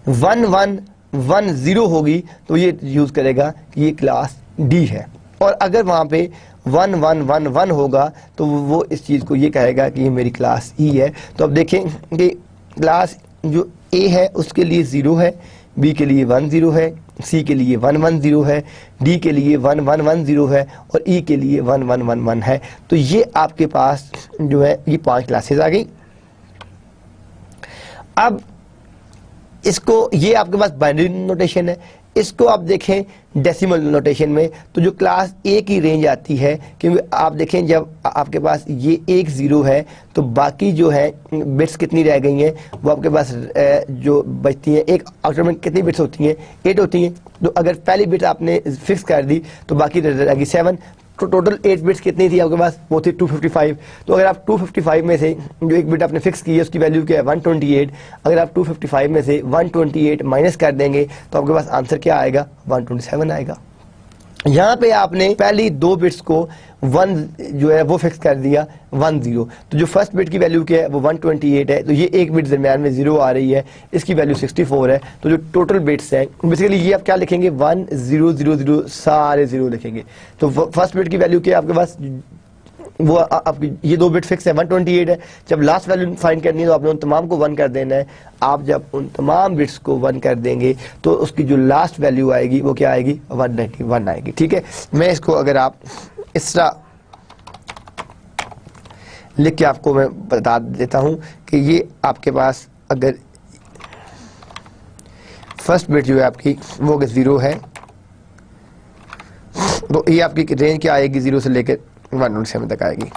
1 1 1 0 होगी तो ये यूज करेगा कि ये क्लास डी है। और अगर वहां पे 1 1 1 1 होगा तो वो इस चीज को ये कहेगा कि ये मेरी क्लास ई है। तो अब देखें कि क्लास जो ए है उसके लिए 0 है, बी के लिए 1 0 है, सी के लिए 1 1 0 है, डी के लिए 1 1 1 0 है और ई के लिए 1 1 1 1 है। तो ये आपके पास जो है ये 5 क्लासेस आ गई। अब इसको, ये आपके पास बाइनरी नोटेशन है, इसको आप देखें डेसिमल नोटेशन में तो जो क्लास ए की रेंज आती है, क्योंकि आप देखें जब आपके पास ये 1 0 है तो बाकी जो है बिट्स कितनी रह गई हैं वो आपके पास जो बचती हैं, एक ऑक्टेट में कितनी बिट्स होती हैं? 8 होती हैं। तो अगर पहली बिट आपने फिक्स कर दी तो बाकी रह गई 7। तो टोटल 8 बिट्स कितनी थी आपके पास? वो थी 255। तो अगर आप 255 में से जो एक बिट आपने फिक्स की है उसकी वैल्यू क्या है? 128। अगर आप 255 में से 128 माइनस कर देंगे तो आपके पास आंसर क्या आएगा? 127 आएगा। यहाँ पे आपने पहली 2 बिट्स को 1 जो है वो फिक्स कर दिया 1 0। तो जो फर्स्ट बिट की वैल्यू क्या है वो 128 है, तो ये एक बिट दरमियान में 0 आ रही है, इसकी वैल्यू 64 है। तो जो टोटल बिट्स हैं बेसिकली ये आप क्या लिखेंगे 1 0 0 0 सारे 0 लिखेंगे। तो फर्स्ट बिट की वैल्यू क्या है आपके पास, वो आपकी ये 2 बिट फिक्स है 128 है। जब लास्ट वैल्यू फाइंड करनी है तो आपने उन तमाम को 1 कर देना है। आप जब उन तमाम बिट्स को 1 कर देंगे तो उसकी जो लास्ट वैल्यू आएगी वो क्या आएगी 191 आएगी। ठीक है, मैं इसको अगर आप इस तरह लिख के आपको मैं बता देता हूं कि ये आपके पास अगर फर्स्ट बिट जो है आपकी वो अगर 0 है तो ये आपकी रेंज क्या आएगी 0 से लेकर 127 तक आएगी।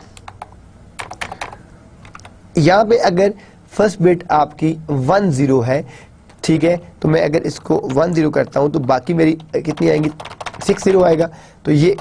यहां पे अगर फर्स्ट बिट आपकी 1 0 है, ठीक है, तो मैं अगर इसको 1 0 करता हूं तो बाकी मेरी कितनी आएंगी 6 0 आएगा। तो ये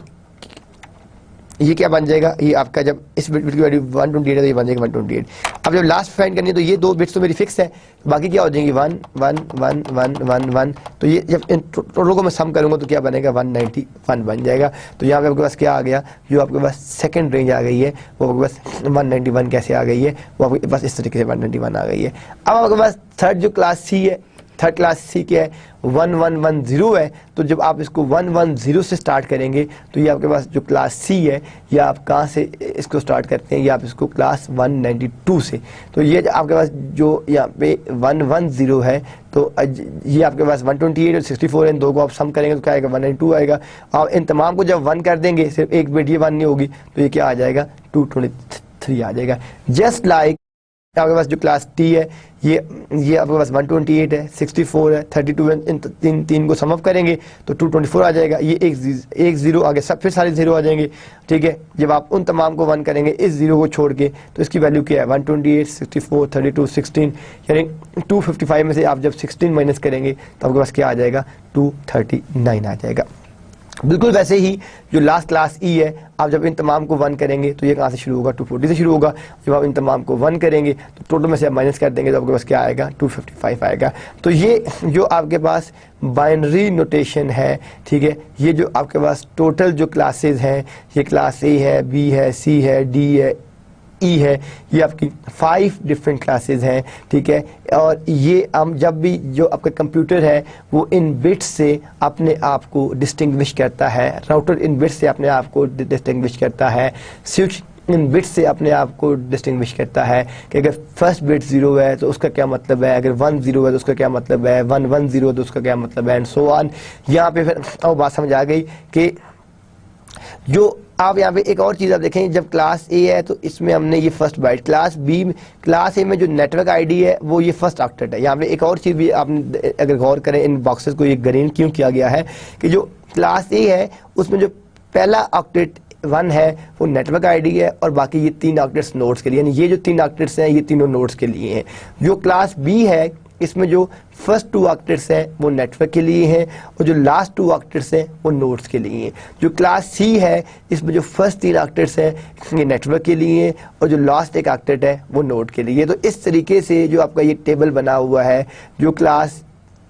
क्या बन जाएगा, ये आपका जब इस बिट की वैल्यू 128 है तो ये बन जाएगा 128। अब जब लास्ट फाइंड करनी है तो ये 2 बिट्स तो मेरी फिक्स है, बाकी क्या हो जाएंगी 1 1 1 1 1 1। तो ये जब इन टोटल को मैं सम करूंगा तो क्या बनेगा 191 बन जाएगा। तो यहाँ पे आपके पास क्या आ गया, जो आपके पास सेकंड रेंज आ गई है वो आपके पास 191 कैसे आ गई है, वो आपके पास इस तरीके से 191 आ गई है। अब आपके पास थर्ड जो क्लास सी है, थर्ड क्लास सी क्या है 1110 है। तो जब आप इसको 110 से स्टार्ट करेंगे तो ये आपके पास जो क्लास सी है ये आप कहाँ से इसको स्टार्ट करते हैं, ये आप इसको क्लास 192 से। तो ये आपके पास जो यहाँ पे 110 है तो ये आपके पास 128 और 64 इन दो को आप सम करेंगे तो क्या आएगा 192 आएगा। आप इन तमाम को जब 1 कर देंगे, सिर्फ एक बिट ये 1 नहीं होगी तो ये क्या आ जाएगा 223 आ जाएगा। जस्ट लाइक आपके पास जो क्लास टी है ये आपके पास 128 है, 64 है, 32 है, इन तीन को समअप करेंगे तो 224 आ जाएगा। ये एक 0 आगे सब फिर सारे 0 आ जाएंगे। ठीक है, जब आप उन तमाम को 1 करेंगे इस 0 को छोड़ के तो इसकी वैल्यू क्या है 128 64 32 16, यानी 255 में से आप जब 16 माइनस करेंगे तो आपके पास क्या आ जाएगा 239 आ जाएगा। बिल्कुल वैसे ही जो लास्ट क्लास ई है, आप जब इन तमाम को 1 करेंगे तो ये कहाँ से शुरू होगा 240 से शुरू होगा। जब आप इन तमाम को 1 करेंगे तो टोटल में से आप माइनस कर देंगे तो आपके पास क्या आएगा 255 आएगा। तो ये जो आपके पास बाइनरी नोटेशन है, ठीक है, ये जो आपके पास टोटल जो क्लासेस हैं, ये क्लास ए है, बी है, सी है, डी है, ई है, ये आपकी 5 डिफरेंट क्लासेस हैं। ठीक है, और ये हम जब भी जो आपका कंप्यूटर है वो इन बिट्स से अपने आप को डिस्टिंग्विश करता है, राउटर इन बिट्स से अपने आप को डिस्टिंग्विश करता है, स्विच इन बिट्स से अपने आप को डिस्टिंग्विश करता है कि अगर फर्स्ट बिट 0 है तो उसका क्या मतलब है, अगर 1 0 है तो उसका क्या मतलब है, 1 1 0 है तो उसका क्या मतलब है, एंड सो ऑन। यहाँ पे फिर और बात समझ आ गई कि जो आप यहाँ पे एक और चीज़ आप देखें, जब क्लास ए है तो इसमें हमने ये first byte, class B class A में जो नेटवर्क आईडी है वो ये फर्स्ट ऑक्टेट है। यहाँ पे एक और चीज़ भी आपने अगर गौर करें, इन बॉक्सेस को ये ग्रीन क्यों किया गया है कि जो क्लास ए है उसमें जो पहला ऑक्टेट 1 है वो नेटवर्क आईडी है और बाकी ये 3 ऑक्टेट्स नोड्स के लिए, यानी ये जो 3 ऑक्टेट्स हैं ये तीनों नोड्स के लिए हैं। जो क्लास बी है इसमें जो फर्स्ट 2 ऑक्टेट्स हैं वो नेटवर्क के लिए हैं और जो लास्ट 2 ऑक्टेट्स हैं वो नोड्स के लिए हैं। जो क्लास सी है इसमें जो फर्स्ट 3 ऑक्टेट्स हैं ये नेटवर्क के लिए हैं और जो लास्ट एक ऑक्टेट है वो नोड के लिए। तो इस तरीके से जो आपका ये टेबल बना हुआ है, जो क्लास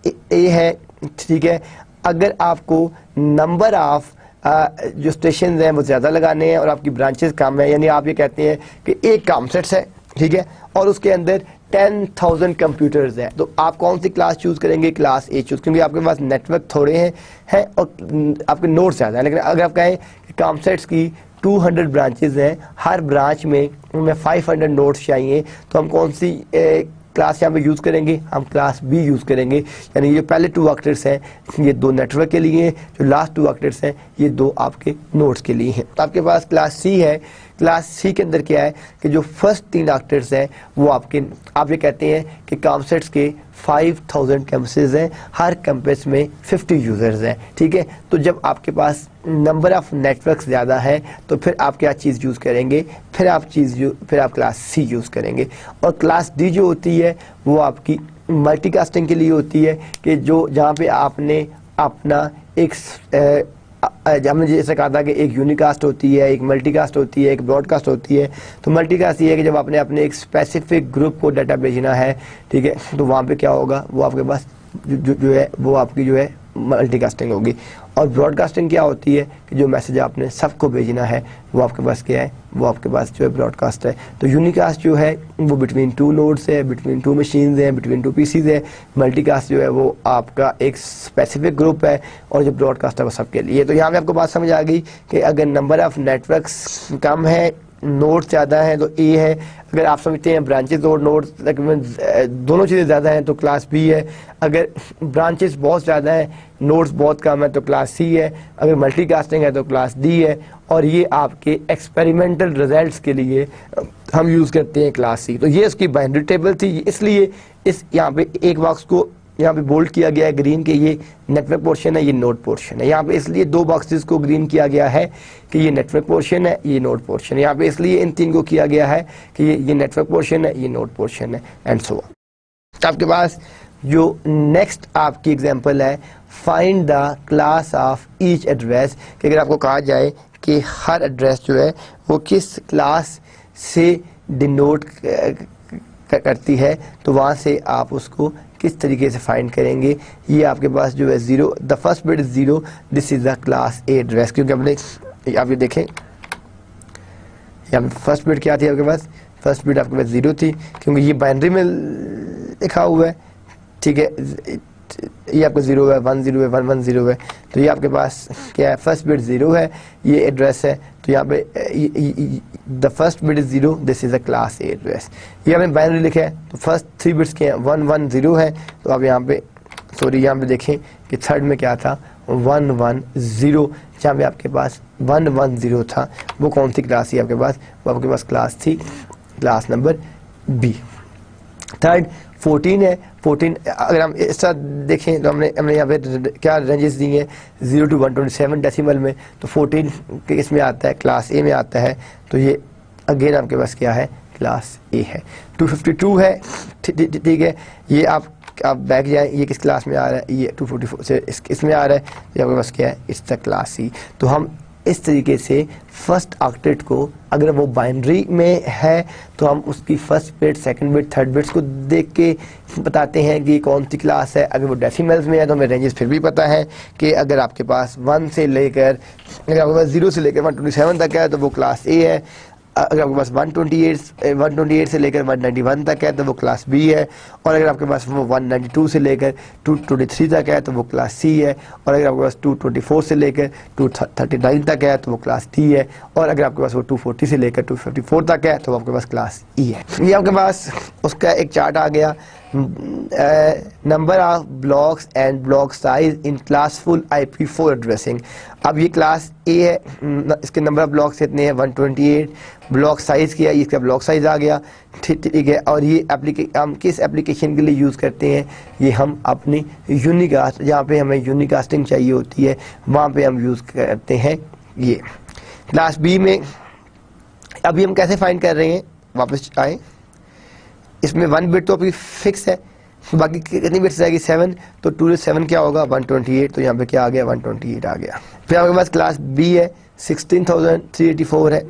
ए है, ठीक है, अगर आपको नंबर ऑफ जो स्टेशन हैं वो ज़्यादा लगाने हैं और आपकी ब्रांचेस कम है, यानी आप ये कहते हैं कि एक कॉमसेट्स है, ठीक है, और उसके अंदर 10,000 कंप्यूटर्स हैं, तो आप कौन सी क्लास चूज करेंगे, क्लास ए चूज, क्योंकि आपके पास नेटवर्क थोड़े हैं और आपके नोड्स ज़्यादा हैं। लेकिन अगर आप कहें कि कॉमसेट्स की 200 ब्रांचेस हैं, हर ब्रांच में उनमें 500 नोड्स चाहिए, तो हम कौन सी क्लास यहाँ पे यूज़ करेंगे, हम क्लास बी यूज़ करेंगे। यानी ये पहले 2 ऑक्टेट्स हैं ये 2 नेटवर्क के लिए हैं, जो लास्ट 2 ऑक्टेट्स हैं ये 2 आपके नोड्स के लिए हैं। तो आपके पास क्लास सी है, क्लास सी के अंदर क्या है कि जो फर्स्ट 3 ऑक्टेट्स हैं वो आपके, आप ये कहते हैं कि कॉमसेट्स के 5000 कैंपसेस हैं, हर कैंपस में 50 यूज़र्स हैं। ठीक है, तो जब आपके पास नंबर ऑफ नेटवर्क ज़्यादा है तो फिर आप क्या चीज़ यूज़ करेंगे, फिर आप क्लास सी यूज़ करेंगे। और क्लास डी जो होती है वो आपकी मल्टीकास्टिंग के लिए होती है कि जो जहाँ पे आपने अपना एक हमने जैसे कहा था कि एक यूनिकास्ट होती है, एक मल्टीकास्ट होती है, एक ब्रॉडकास्ट होती है। तो मल्टीकास्ट ये है कि जब आपने अपने एक स्पेसिफिक ग्रुप को डाटा भेजना है, ठीक है, तो वहाँ पे क्या होगा, वो आपके पास जो है वो आपकी जो है मल्टीकास्टिंग होगी। और ब्रॉडकास्टिंग क्या होती है कि जो मैसेज आपने सबको भेजना है वो आपके पास क्या है, वो आपके पास जो है ब्रॉडकास्ट है। तो यूनिकास्ट जो है वो बिटवीन टू नोड्स है, बिटवीन टू मशीन्स है, बिटवीन टू पीसीज है। मल्टीकास्ट जो है वो आपका एक स्पेसिफिक ग्रुप है, और जो ब्रॉडकास्ट है वो सबके लिए। तो यहाँ पे आपको बात समझ आ गई कि अगर नंबर ऑफ नेटवर्क्स कम है, नोड्स ज़्यादा हैं तो ए है। अगर आप समझते हैं ब्रांचेस और नोड्स तकरीबन दोनों चीज़ें ज़्यादा हैं तो क्लास बी है। अगर ब्रांचेस बहुत ज़्यादा हैं, नोड्स बहुत कम है तो क्लास सी है। अगर मल्टीकास्टिंग है तो क्लास डी है। और ये आपके एक्सपेरिमेंटल रिजल्ट्स के लिए हम यूज़ करते हैं क्लास सी। तो ये उसकी बाइनरी टेबल थी, इसलिए इस यहाँ पे एक बॉक्स को यहाँ पे बोल्ड किया गया है ग्रीन के, ये नेटवर्क पोर्शन है, ये नोड पोर्शन है। यहाँ पे इसलिए दो बॉक्सेस को ग्रीन किया गया है कि ये नेटवर्क पोर्शन है, ये नोड पोर्शन है। यहाँ पे इसलिए इन तीन को किया गया है कि ये नेटवर्क पोर्शन है, ये नोड पोर्शन है, एंड सो ऑन। आपके पास जो नेक्स्ट आपकी एग्जांपल है, find the class of each address, कि अगर आपको कहा जाए कि हर एड्रेस जो है वो किस क्लास से डिनोट करती है, तो वहाँ से आप उसको किस तरीके से फाइंड करेंगे। ये आपके पास जो है zero, the first bit is zero, this is the class A address. क्योंकि हमने आप ये देखें यहाँ पे फर्स्ट बिट क्या थी आपके पास, फर्स्ट बिट आपके पास जीरो थी, क्योंकि ये बाइनरी में लिखा हुआ है, ठीक है। ये आपका जीरो है, 1 0 है, 1 1 0 है। तो ये आपके पास क्या है, फर्स्ट बिट जीरो है, ये एड्रेस है। तो यहाँ पे the first bit is zero, this is a class A address. ये हमने बाइनरी लिखा है, तो फर्स्ट 3 बिट्स के हैं, 1 1 0 है। तो आप यहाँ पे यहाँ पे देखें कि थर्ड में क्या था, 1 1 0। जहाँ पे आपके पास 1 1 0 था, वो कौन सी क्लास थी आपके पास, वो आपके पास क्लास थी क्लास नंबर बी। थर्ड 14 है, 14 अगर हम इस तरह देखें तो हमने यहाँ पे क्या रेंजेस दी हैं, 0 to 127 डेसिमल में। तो 14 के इसमें आता है, क्लास ए में आता है। तो ये अगेन आपके पास क्या है, क्लास ए है। 252 है, ठीक है। ये आप बैक जाएं, ये किस क्लास में आ रहा है, ये 244 से इसमें आ रहा है। ये आपके पास क्या है, इट्स द क्लास सी। तो हम इस तरीके से फर्स्ट ऑक्टेट को अगर वो बाइनरी में है तो हम उसकी first bit, second bit, third bits को देख के बताते हैं कि कौन सी क्लास है। अगर वो डेसिमल्स में है तो हमें रेंजेस फिर भी पता है कि अगर आपके पास 1 से लेकर, अगर आपके पास 0 से लेकर 127 तक है तो वो क्लास ए है। अगर आपके पास 128 से लेकर 191 तक है तो वो क्लास बी है। और अगर आपके पास वो 192 से लेकर 223 तक है तो वो क्लास सी है। और अगर आपके पास 224 से लेकर 239 तक है तो वो क्लास डी है। और अगर आपके पास वो 240 से लेकर 254 तक है तो वो आपके पास क्लास ई है। ये आपके पास उसका एक चार्ट आ गया, number of blocks and block size in classful IP4 addressing. अब ये क्लास ए है, इसके नंबर ऑफ ब्लॉक्स कितने हैं, 128। ब्लॉक साइज क्या है, इसका ब्लॉक साइज आ गया, ठीक है। और ये हम किस एप्लीकेशन के लिए यूज़ करते हैं, ये हम अपनी यूनिकास्ट, जहाँ पे हमें यूनिकास्टिंग चाहिए होती है वहाँ पे हम यूज़ करते हैं। ये क्लास बी में अभी हम कैसे फाइंड कर रहे हैं, वापस आए, इसमें 1 बिट तो अभी फिक्स है, बाकी कितनी बिट्स जाएगी, 7। तो 2 से 7 क्या होगा, 128। तो यहाँ पे क्या आ गया, 128 आ गया। फिर आपके पास क्लास बी है, 16,384 है।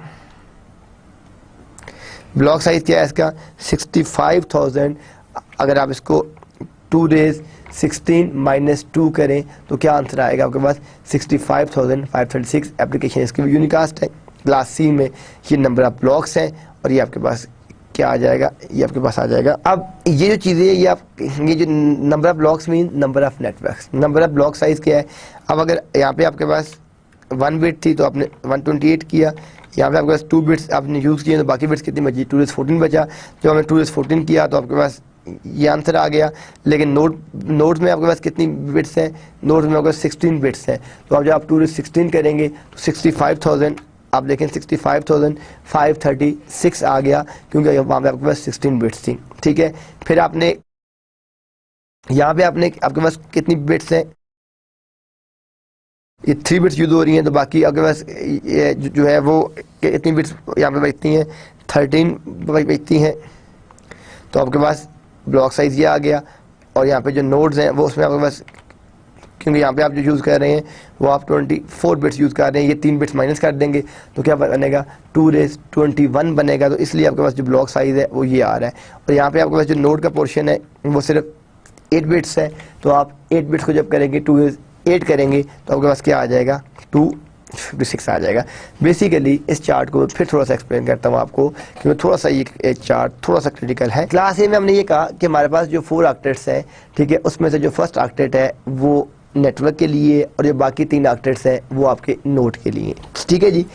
ब्लॉक साइज क्या है इसका, 65,000। अगर आप इसको 2 रेज 16 माइनस 2 करें तो क्या आंसर आएगा आपके पास, 65,536। एप्लीकेशन इसकी यूनिकास्ट है। क्लास सी में ये नंबर ऑफ ब्लॉक्स हैं और ये आपके पास क्या आ जाएगा, ये आपके पास आ जाएगा। अब ये जो चीज़ें, ये जो number of blocks mean number of networks, number of block size क्या है। अब अगर यहाँ पे आपके पास 1 बिट थी तो आपने 128 किया, यहाँ पे आपके पास 2 बिट्स आपने यूज़ किए तो बाकी बिट्स कितनी बची, 2 से 14 बचा। जब हमने 2 से 14 किया तो आपके पास ये आंसर आ गया। लेकिन नोड्स में आपके पास कितनी बिट्स हैं, नोड्स में आपके पास 16 बिट्स हैं। तो अब जब आप 2 से 16 करेंगे तो 65,000, आप देखें 65,536 आ गया, क्योंकि वहाँ पे आपके पास 16 बिट्स थी, ठीक है। फिर आपने यहाँ पे आपके पास कितनी बिट्स हैं, ये 3 बिट्स यूज हो रही हैं। तो बाकी आपके पास ये जो है वो कितनी बिट्स यहाँ पे बचती हैं, 13 बचती हैं। तो आपके पास ब्लॉक साइज ये आ गया। और यहाँ पे जो नोड्स हैं वो उसमें आपके पास, क्योंकि यहाँ पे आप जो यूज़ कर रहे हैं वो आप 24 बिट्स यूज़ कर रहे हैं, ये 3 बिट्स माइनस कर देंगे तो क्या बनेगा, 2 रेज़ 21 बनेगा। तो इसलिए आपके पास जो ब्लॉक साइज़ है वो ये आ रहा है। और यहाँ पे आपके पास जो नोड का पोर्शन है वो सिर्फ 8 बिट्स है। तो आप 8 बिट्स को जब करेंगे 2 रेज़ 8 करेंगे तो आपके पास क्या आ जाएगा, 256 आ जाएगा। बेसिकली इस चार्ट को फिर थोड़ा सा एक्सप्लेन करता हूँ आपको, क्योंकि थोड़ा सा ये चार्ट थोड़ा सा क्रिटिकल है। क्लास ए में हमने ये कहा कि हमारे पास जो 4 ऑक्टेट्स हैं, ठीक है, उसमें से जो फर्स्ट ऑक्टेट है वो नेटवर्क के लिए और जो बाकी 3 ऑक्टेट्स हैं वो आपके नोड के लिए, ठीक है जी।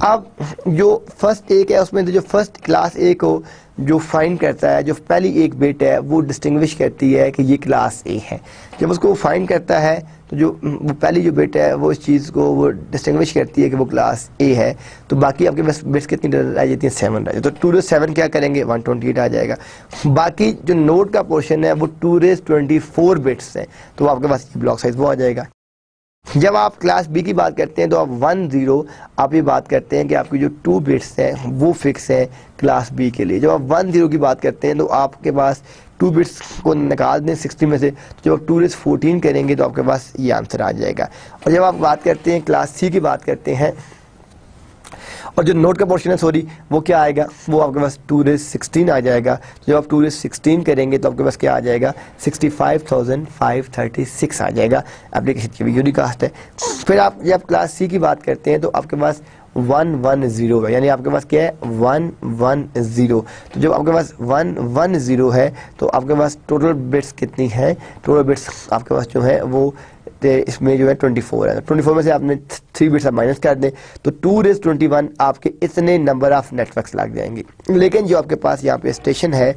अब जो फर्स्ट एक है उसमें जो फर्स्ट क्लास ए को जो फाइंड करता है, जो पहली एक बिट है वो डिस्टिंग्विश करती है कि ये क्लास ए है। जब उसको फाइंड करता है तो जो पहली जो बिट है वो इस चीज़ को वो डिस्टिंग्विश करती है कि वो क्लास ए है। तो बाकी आपके पास बिट्स कितनी रह जाती हैं, 7 रह जाती है। तो 2 रेज़ 7 क्या करेंगे, 128 आ जाएगा। बाकी जो नोड का पोर्शन है वो 2 रेज़ 24 बिट्स है, तो आपके पास ब्लॉक साइज वो आ जाएगा। जब आप क्लास बी की बात करते हैं तो आप 1 0 आप ये बात करते हैं कि आपकी जो 2 बिट्स हैं वो फिक्स है क्लास बी के लिए। जब आप 1 0 की बात करते हैं तो आपके पास 2 बिट्स को निकाल दें 60 में से, तो जब आप 2 रेज़ 14 करेंगे तो आपके पास ये आंसर आ जाएगा। और जब आप बात करते हैं क्लास सी की बात करते हैं, और जो नोट का पोर्शन है सॉरी वो क्या आएगा, वो आपके पास 2 रेज़ 16 आ जाएगा। जब आप 2 रेज़ 16 करेंगे तो आपके पास क्या आ जाएगा, 65,536 आ जाएगा। एप्लीकेशन की भी यूनिक कास्ट है। फिर आप जब क्लास सी की बात करते हैं तो आपके पास 110 है, यानी आपके पास क्या है 110। तो जब आपके पास 110 है तो आपके पास टोटल बिट्स कितनी है, टोटल बिट्स आपके पास जो है वो इसमें जो है 24 है। 24 में से आपने 3 बिट्स आप माइनस कर दें तो 2 रेज़ 21 आपके इतने नंबर ऑफ नेटवर्क्स लग जाएंगे। लेकिन जो आपके पास यहाँ पे स्टेशन है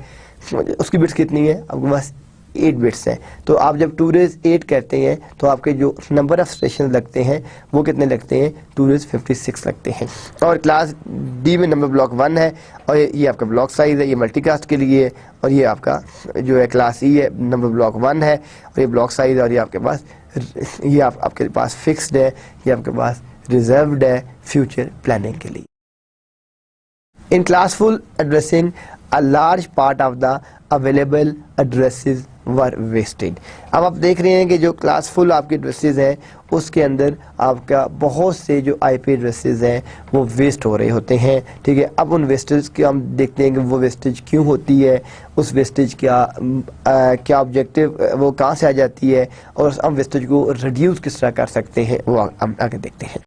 उसकी बिट्स कितनी है, आपके पास 8 बिट्स हैं। तो आप जब 2 रेज़ 8 करते हैं तो आपके जो नंबर ऑफ स्टेशन लगते हैं वो कितने लगते हैं, 2 रेज़ 56 लगते हैं। और क्लास डी में नंबर ब्लॉक 1 है और ये आपका ब्लॉक साइज है, ये मल्टीकास्ट के लिए है। और ये आपका जो है क्लास ई है, नंबर ब्लॉक 1 है और ये ब्लॉक साइज है। और ये आपके पास ये आपके पास फिक्स्ड है, ये आपके पास रिजर्व्ड है फ्यूचर प्लानिंग के लिए। In classful addressing a large part of the available addresses were wasted। अब आप देख रहे हैं कि जो क्लासफुल आपके एड्रेसेस हैं उसके अंदर आपका बहुत से जो आईपी एड्रेसेस हैं वो वेस्ट हो रहे होते हैं, ठीक है। अब उन वेस्टेज के हम देखते हैं कि वो वेस्टेज क्यों होती है, उस वेस्टेज क्या ऑब्जेक्टिव वो कहाँ से आ जाती है और हम वेस्टेज को रिड्यूस किस तरह कर सकते हैं वो हम आगे देखते हैं।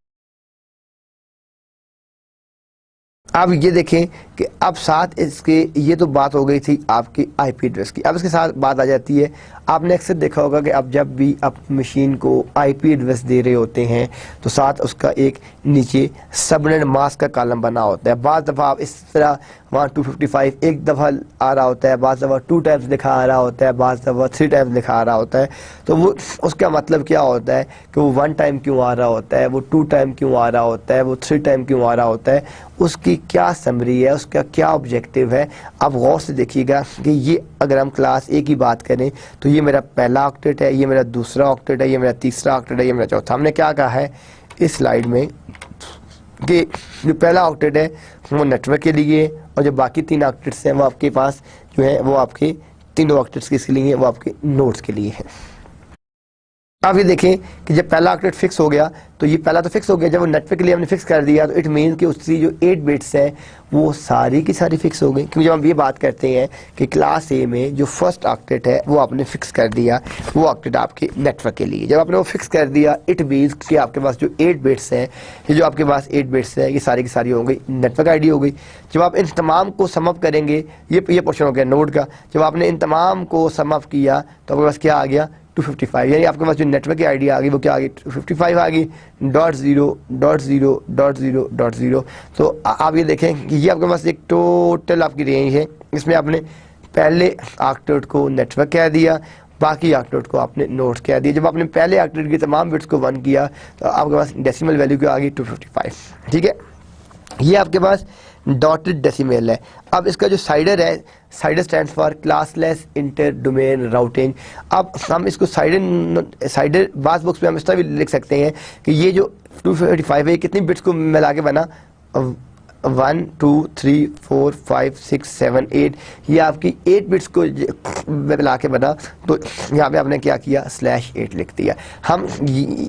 अब ये देखें कि अब साथ इसके ये तो बात हो गई थी आपकी आईपी एड्रेस की। अब इसके साथ बात आ जाती है, आपने अक्सर देखा होगा कि आप जब भी आप मशीन को आईपी एड्रेस दे रहे होते हैं तो साथ उसका एक नीचे सबनेट मास्क का कॉलम बना होता है। बाज़ दफ़ा आप इस तरह वहाँ 255 एक दफ़ा आ रहा होता है, बाज़ दफ़ा 2 टाइम्स लिखा आ रहा होता है, बाज़ दफ़ा 3 टाइम्स लिखा आ रहा होता है। तो वो उसका मतलब क्या होता है कि वो 1 टाइम क्यों आ रहा होता है, वो 2 टाइम क्यों आ रहा होता है, वो 3 टाइम क्यों आ रहा होता है, उसकी क्या समरी है, उसका क्या ऑब्जेक्टिव है। आप गौर से देखिएगा कि ये अगर हम क्लास ए की बात करें तो ये मेरा पहला ऑक्टेट है, ये मेरा दूसरा ऑक्टेट है, ये मेरा तीसरा ऑक्टेट है, ये मेरा चौथा। हमने क्या कहा है इस स्लाइड में कि जो पहला ऑक्टेट है वो नेटवर्क के लिए और जो बाकी 3 ऑक्टेट्स हैं वो आपके पास जो है वो आपके तीनों ऑक्टेट्स किसके लिए, वो आपके नोड्स के लिए हैं। आप ये देखें कि जब पहला ऑक्टेट फिक्स हो गया तो ये पहला तो फिक्स हो गया, जब वो नेटवर्क के लिए हमने फिक्स कर दिया तो इट मीन्स कि उसकी जो 8 बिट्स हैं वो सारी की सारी फिक्स हो गई। क्योंकि जब हम ये बात करते हैं कि क्लास ए में जो फर्स्ट ऑक्टेट है वो आपने फिक्स कर दिया, वो ऑक्टेट आपके नेटवर्क के लिए जब आपने वो फिक्स कर दिया इट मीन्स कि आपके पास जो 8 बिट्स हैं, ये जो आपके पास 8 बिट्स हैं ये सारी की सारी हो गई नेटवर्क आईडी हो गई। जब आप इन तमाम को समअप करेंगे, ये पोर्शन हो गया नोड का, जब आपने इन तमाम को समअप किया तो आपके पास क्या आ गया 255, यानी आपके पास जो नेटवर्क की आईडी आ गई वो क्या आ गई 255 आ गई .0.0.0.0। तो आप ये देखें कि ये आपके पास एक टोटल आपकी रेंज है, इसमें आपने पहले ऑक्टेट को नेटवर्क कह दिया, बाकी ऑक्टेट को आपने नोड्स कह दिया। जब आपने पहले ऑक्टेट की तमाम बिट्स को 1 किया तो आपके पास डेसिमल वैल्यू क्या आ गई 255, ठीक है। ये आपके पास डॉटेड डेसिमल है। अब इसका जो साइडर है, cider stands for classless inter domain routing. अब हम इसको साइडर बास बुक्स में हम इस तरह भी लिख सकते हैं कि ये जो 255 है कितनी बिट्स को मिला के बना 1 2 3 4 5 6 7 8 ये आपकी 8 बिट्स को मिला के बना, तो यहाँ पे आपने क्या किया, /8 लिख दिया। हम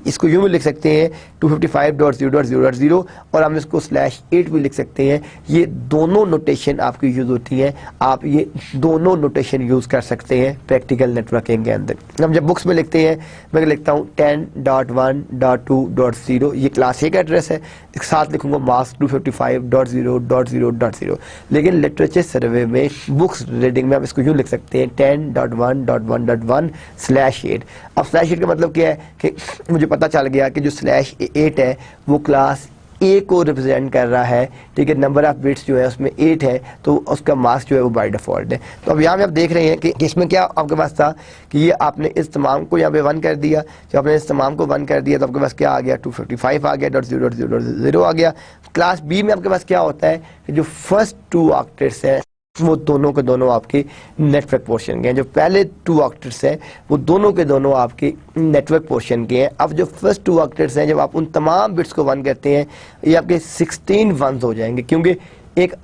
इसको यूँ भी लिख सकते हैं 255.0.0.0 और हम इसको /8 भी लिख सकते हैं। ये दोनों नोटेशन आपकी यूज़ होती हैं, आप ये दोनों नोटेशन यूज़ कर सकते हैं प्रैक्टिकल नेटवर्किंग के अंदर। हम जब बुक्स में लिखते हैं, मैं लिखता हूँ 10.1.2.0 ये क्लास A का एड्रेस है, एक साथ लिखूंगा मास्क 255.0.0.0, लेकिन लिटरेचर सर्वे में बुक्स रीडिंग में आप इसको यूँ लिख सकते हैं 10.1.1.1/8। अब /8 का मतलब क्या है कि मुझे पता चल गया कि जो /8 है वो क्लास A को रिप्रेजेंट कर रहा है, ठीक है। नंबर ऑफ बिट्स जो है उसमें 8 है, तो उसका मास्क जो है वो बाय डिफॉल्ट है। तो अब यहाँ पे आप देख रहे हैं कि इसमें क्या आपके पास था कि ये आपने इस तमाम को यहाँ पे 1 कर दिया, जब आपने इस तमाम को 1 कर दिया तो आपके पास क्या आ गया, 255 आ गया, .0.0.0 आ गया। क्लास B में आपके पास क्या होता है कि जो फर्स्ट 2 ऑक्टेट्स हैं वो दोनों के दोनों आपके नेटवर्क पोर्शन के हैं। जो पहले 2 ऑक्टेट्स हैं वो दोनों के दोनों आपके नेटवर्क पोर्शन के हैं। अब जो फर्स्ट 2 ऑक्टेट्स हैं, जब आप उन तमाम बिट्स को 1 करते हैं, ये आपके 16 वंस हो जाएंगे, क्योंकि एक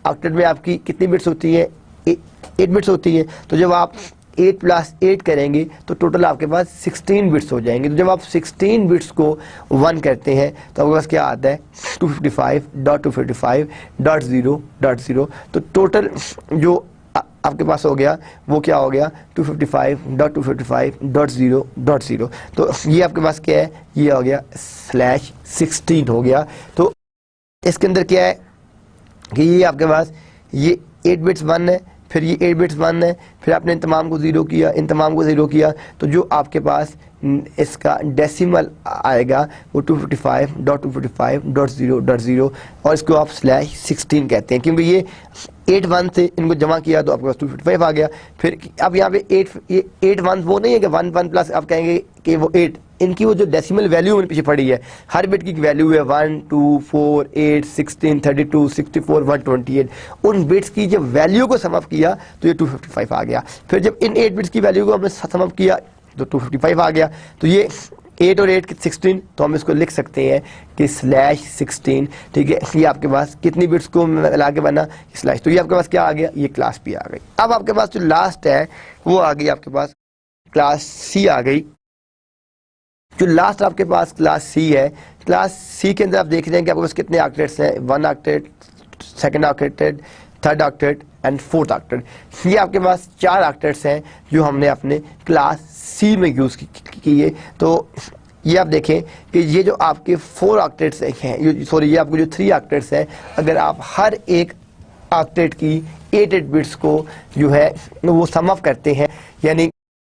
ऑक्टेट में आपकी कितनी बिट्स होती है, 8 बिट्स होती है। तो जब आप 8 + 8 करेंगे तो टोटल आपके पास 16 बिट्स हो जाएंगे। तो जब आप 16 बिट्स को 1 करते हैं तो आपके पास क्या आता है, 255.255.0.0। तो टोटल जो आपके पास हो गया वो क्या हो गया, 255.255.0.0। तो ये आपके पास क्या है, ये हो गया /16 हो गया। तो इसके अंदर क्या है कि ये आपके पास ये 8 बिट्स 1 है, फिर ये 8 बिट्स 1 है, फिर आपने इन तमाम को 0 किया, इन तमाम को 0 किया, तो जो आपके पास इसका डेसिमल आएगा वो 255.255.0.0 और इसको आप /16 कहते हैं, क्योंकि ये 8 1 से इनको जमा किया तो आपके पास 255 आ गया। फिर अब यहाँ पे 8 1 वो नहीं है कि 1 1 प्लस आप कहेंगे कि वो 8, इनकी वो जो डेसिमल वैल्यू में पीछे पड़ी है, हर बिट की वैल्यू है 1 2 4 8 16 32 64 128। उन बिट्स की जब वैल्यू को सम अप किया तो ये 255 आ गया। फिर जब इन 8 बिट्स की वैल्यू को हमने सम अप किया तो 255 आ गया। तो ये 8 और 8 16, तो हम इसको लिख सकते हैं कि /16, ठीक है। ये आपके पास कितनी बिट्स को मिला के बना स्लैश, तो ये आपके पास क्या आ गया, ये क्लास B आ गई। अब आपके पास जो लास्ट है वो आ गई आपके पास क्लास C आ गई। जो लास्ट आपके पास क्लास C है, क्लास C के अंदर आप देख रहे हैं कि आपके पास कितने ऑक्टेट्स हैं, 1 octet, 2nd octet, 3rd octet and 4th octet. ये आपके पास 4 ऑक्टेट्स हैं जो हमने अपने क्लास C में यूज़ किए। तो ये आप देखें कि ये जो आपके 4 ऑक्टेट्स हैं, ये आपको जो 3 ऑक्टेट्स हैं, अगर आप हर एक ऑक्टेट की 8 बिट्स को जो है वो सम अप करते हैं, यानी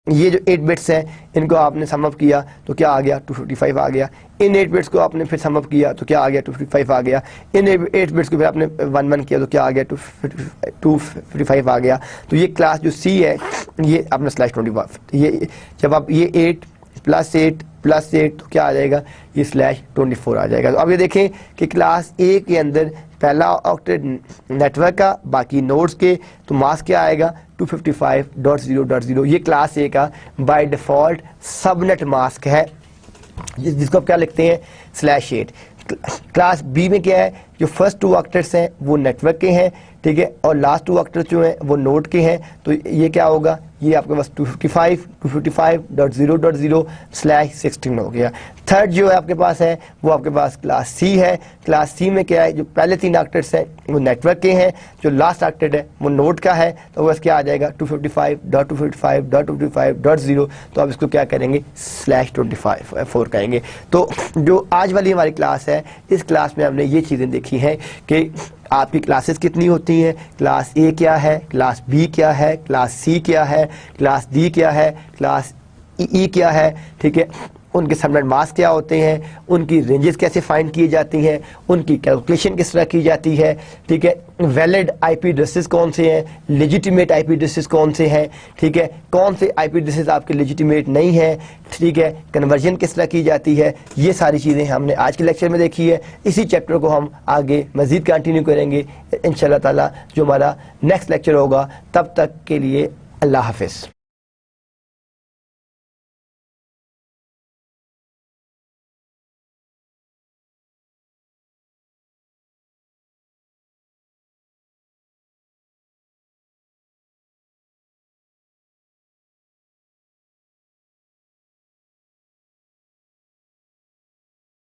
ये जो 8 बिट्स हैं इनको आपने सम अप किया तो क्या आ गया, 255 आ गया। इन 8 बिट्स को आपने फिर सम अप किया तो क्या आ गया, 255 आ गया। इन 8 बिट्स को फिर आपने 1 1 किया तो क्या आ गया, 255 आ गया। तो ये क्लास जो C है ये अपना /25, ये जब आप ये 8 + 8 + 8 तो क्या आ जाएगा, ये /24 आ जाएगा। तो अब ये देखें कि क्लास A के अंदर पहला ऑक्टेट नेटवर्क का, बाकी नोड्स के, तो मास्क क्या आएगा, 255.0.0। ये क्लास A का बाय डिफ़ॉल्ट सबनेट मास्क है, जिसको आप क्या लिखते हैं, /8। क्लास B में क्या है, जो फर्स्ट 2 ऑक्टेट्स हैं वो नेटवर्क के हैं, ठीक है, और लास्ट 2 ऑक्टेट्स जो हैं वो नोड के हैं। तो ये क्या होगा, ये आपके पास 255.0.0/16 हो गया। थर्ड जो है आपके पास है वो आपके पास क्लास C है। क्लास C में क्या है, जो पहले 3 ऑक्टेट्स हैं वो नेटवर्क के हैं, जो लास्ट ऑक्टेट है वो नोड का है। तो बस क्या आ जाएगा, 255.255.255.0। तो आप इसको क्या करेंगे, /24 कहेंगे। तो जो आज वाली हमारी क्लास है, इस क्लास में हमने ये चीज़ें देखी हैं कि आपकी क्लासेस कितनी होती हैं, क्लास A क्या है, क्लास B क्या है, क्लास C क्या है, क्लास D क्या है, क्लास E क्या है, ठीक है, उनके सबनेट मास्क क्या होते हैं, उनकी रेंजेस कैसे फाइंड की जाती हैं, उनकी कैलकुलेशन किस तरह की जाती है, ठीक है, वैलिड IP एड्रेसेस कौन से हैं, लेजिटिमेट IP एड्रेसेस कौन से हैं, ठीक है, कौन से IP एड्रेसेस आपके लेजिटिमेट नहीं हैं, ठीक है, कन्वर्जन किस तरह की जाती है, ये सारी चीज़ें हमने आज के लेक्चर में देखी है। इसी चैप्टर को हम आगे मज़ीद कंटिन्यू करेंगे इंशाअल्लाह ताला, जो हमारा नेक्स्ट लेक्चर होगा। तब तक के लिए अल्लाह हाफ़िज़।